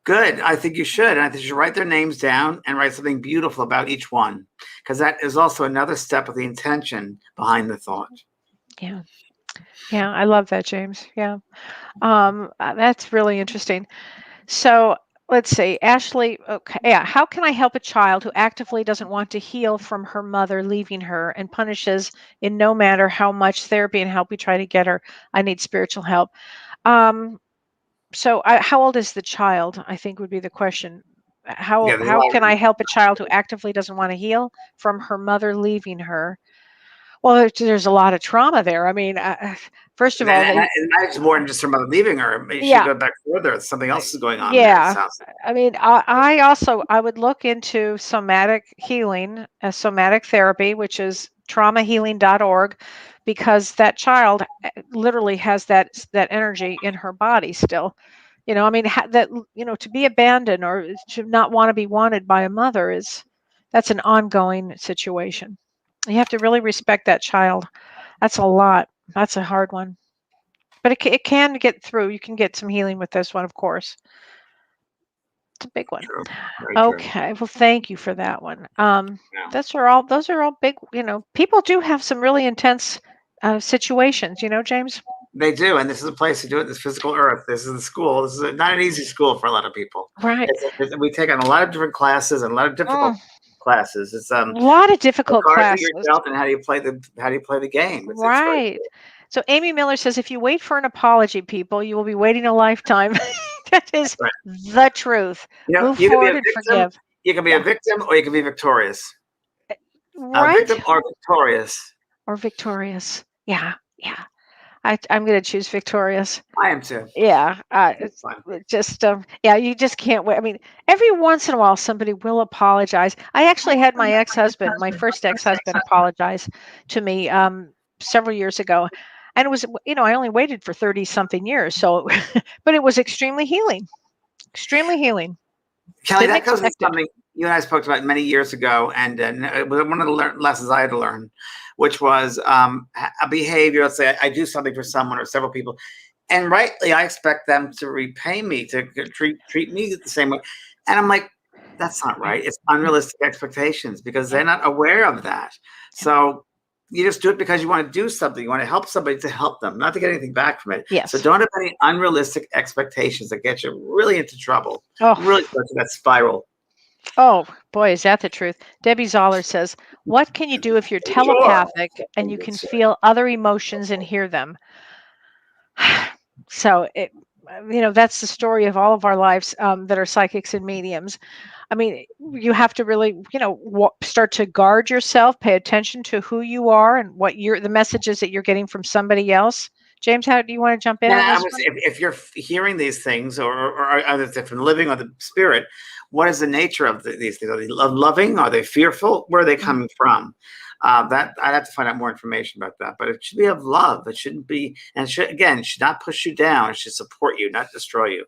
Good. I think you should. And I think you should write their names down and write something beautiful about each one, because that is also another step of the intention behind the thought. Yeah. Yeah, I love that, James. Yeah. That's really interesting. So let's see, Ashley. Okay. Yeah. How can I help a child who actively doesn't want to heal from her mother leaving her and punishes in no matter how much therapy and help we try to get her? I need spiritual help. How old is the child? I think would be the question. How can I help a child who actively doesn't want to heal from her mother leaving her? Well, there's a lot of trauma there. I mean, first of all, it's more than just her mother leaving her. She should go back further. Something else is going on. Yeah. I mean, I would look into somatic healing, somatic therapy, which is traumahealing.org, because that child literally has that energy in her body still. I mean, to be abandoned or to not want to be wanted by a mother that's an ongoing situation. You have to really respect that child. That's a lot. That's a hard one. But it can get through. You can get some healing with this one, of course. It's a big one. True. Okay. Well, thank you for that one. Those are all big, people do have some really intense situations, James? They do. And this is a place to do it, this physical earth. This is the school. This is not an easy school for a lot of people. Right. We take on a lot of different classes and a lot of difficult classes. It's a lot of difficult classes. Yourself and how do you play the game? Right. So Amy Miller says, if you wait for an apology, people, you will be waiting a lifetime. That is the truth. Move forward and forgive. You can be a victim or you can be victorious. Right. A victim or victorious. Or victorious. Yeah. Yeah. I'm going to choose victorious. I am too. Yeah. It's just, you just can't wait. I mean, every once in a while, somebody will apologize. I actually had my first ex-husband apologize to me several years ago. And it was, I only waited for 30 something years. So, but it was extremely healing. Extremely healing. Kellee, that goes to something you and I spoke about many years ago. And it was one of the lessons I had to learn, which was a behavior. Let's say I do something for someone or several people, and rightly, I expect them to repay me, to treat me the same way. And I'm like, that's not right. It's unrealistic expectations, because they're not aware of that. So you just do it because you want to do something. You want to help somebody to help them, not to get anything back from it. Yes. So don't have any unrealistic expectations that get you really into trouble. Oh. Really starts that spiral. Oh, boy, is that the truth. Debbie Zoller says, what can you do if you're telepathic and you can feel other emotions and hear them? So, that's the story of all of our lives that are psychics and mediums. I mean, you have to really, start to guard yourself, pay attention to who you are and what the messages that you're getting from somebody else. James, how do you want to jump in? If you're hearing these things, or either from the living or the spirit, what is the nature of these things? Are they loving? Are they fearful? Where are they coming from? That I'd have to find out more information about that. But it should be of love. It shouldn't be, and it should not push you down. It should support you, not destroy you.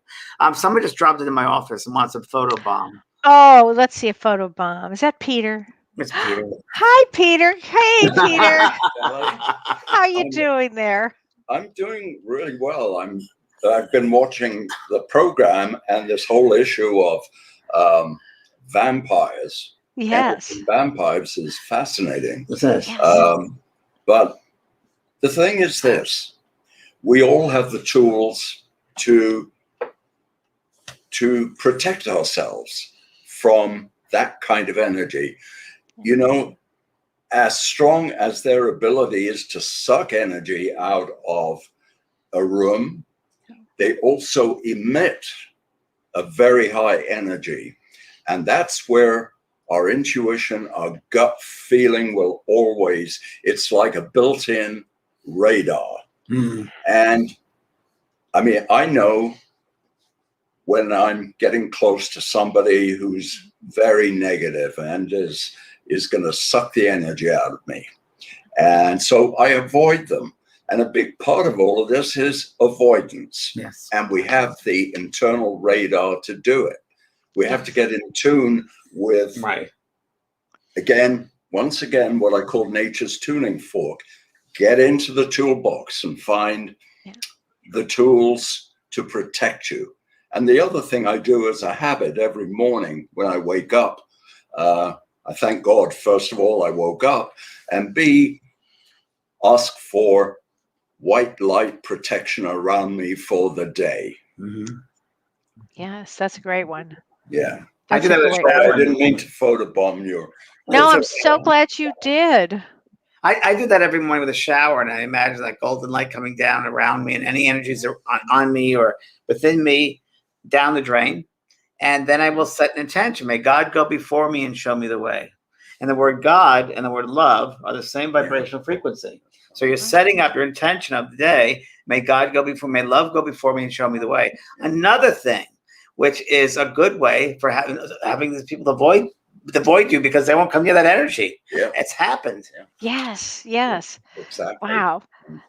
Somebody just dropped into my office and wants a photo bomb. Oh, let's see a photo bomb. Is that Peter? It's Peter. Hi, Peter. Hey, Peter. Kelly, How you I'm- doing there? I'm doing really well. I've been watching the program and this whole issue of vampires. Yes. And vampires is fascinating. What's this? Yes. But the thing is this: we all have the tools to protect ourselves from that kind of energy. You know, as strong as their ability is to suck energy out of a room, they also emit a very high energy. And that's where our intuition, our gut feeling will always, it's like a built-in radar. Mm. And I mean, I know when I'm getting close to somebody who's very negative and is going to suck the energy out of me. And so I avoid them. And a big part of all of this is avoidance. Yes. And we have the internal radar to do it. We have to get in tune with, Right. once again, what I call nature's tuning fork. Get into the toolbox and find the tools to protect you. And the other thing I do as a habit every morning when I wake up, I thank God, first of all, I woke up, and B, ask for white light protection around me for the day. Mm-hmm. Yes, that's a great one. Yeah. I do That's that a as great well. I didn't mean to photobomb you. No, I'm It's so glad you did. I do that every morning with a shower, and I imagine that golden light coming down around me, and any energies are on me or within me down the drain. And then I will set an intention. May God go before me and show me the way. And the word God and the word love are the same vibrational frequency. So you're setting up your intention of the day. May God go before me, may love go before me and show me the way. Another thing, which is a good way for having these people avoid you because they won't come near that energy. Yeah. It's happened. Yes, yes. Exactly. Wow.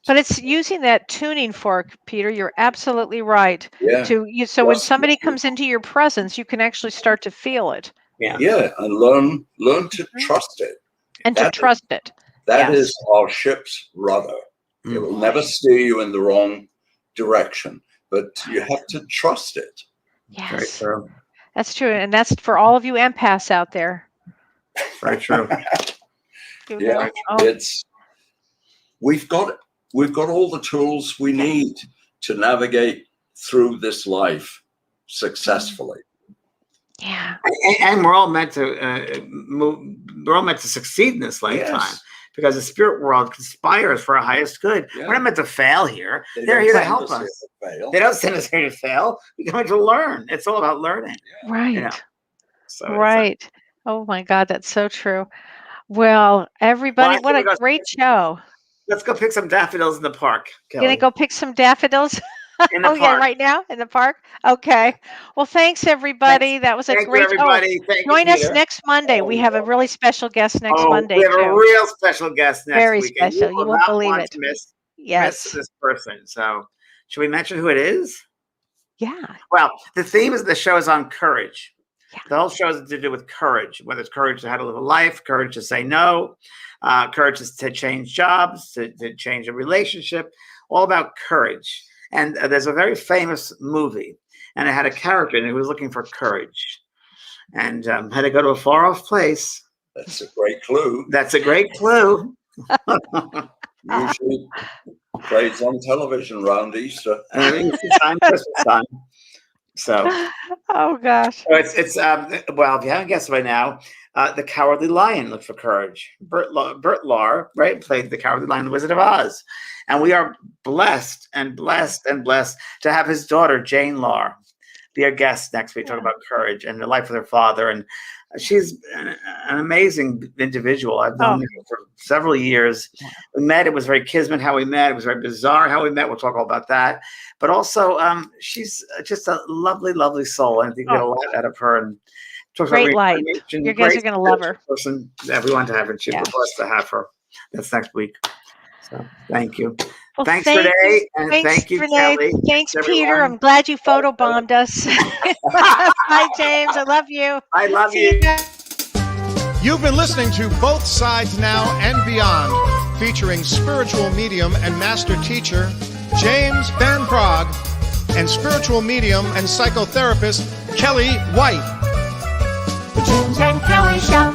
But it's using that tuning fork, Peter. You're absolutely right. Yeah. So when somebody comes into your presence, you can actually start to feel it Yeah. And learn to trust it. and to trust it. That Yes. is our ship's rudder. It will never steer you in the wrong direction, but you have to trust it. Very Yes, true. that's true. And that's for all of you empaths out there. Very true. You Yeah, know? Oh, it's we've got all the tools we need to navigate through this life successfully. yeah. And we're all meant to move. We're all meant to succeed in this lifetime. Yes. Because the spirit world conspires for our highest good. Yeah. We're not meant to fail here. They They're don't here to send help us us. here to fail. They don't send us here to fail. We come here to learn. It's all about learning. Right. You know, so it's, Right. Oh my God, that's so true. Well, everybody, think what we a got- great show. let's go pick some daffodils in the park, Gonna Kelly. go pick some daffodils? In the Oh yeah, park. right now in the park. Okay. Well, thanks everybody. That was a Thank you, great. everybody. Thank you, Join us Peter. next Monday. We have a really special guest next Oh, Monday we have a too. real special guest next Very week. and special. You will won't not believe want it. to miss Yes. this person. So, should we mention who it is? Yeah. Well, the theme of the show is on courage. Yeah. The whole show is to do with courage, whether it's courage to how to live a life, courage to say no, courage to change jobs, to change a relationship, all about courage. And there's a very famous movie, and it had a character in it who was looking for courage and had to go to a far off place. That's a great clue. That's a great clue. Usually plays on television around Easter. Easter time, Christmas time. So Oh gosh. it's well, if you haven't guessed by now, the Cowardly Lion looked for courage. Bert Lahr, right, played the Cowardly Lion, the Wizard of Oz, and we are blessed to have his daughter Jane Lahr be our guest next week. Talk about courage and the life with her father, and she's an amazing individual. I've known her for several years. We met. It was very kismet how we met. It was very bizarre how we met. We'll talk all about that. But also, she's just a lovely, lovely soul. I think we get a lot out of her. And Talks about Great light. reincarnation, You guys great are gonna love her. person that we want to have, and she's Yeah. blessed to have her. That's next week. So thank you. Well, Thanks, thank Renee, you. and Thanks, thank you, Renee. Kellee. Thanks, Thanks, Peter. everyone. I'm glad you photobombed us. Bye, James. I love you. I love See you. guys. You've been listening to Both Sides Now and Beyond, featuring spiritual medium and master teacher James Van Praagh and spiritual medium and psychotherapist Kellee White. The James and Kelly Show.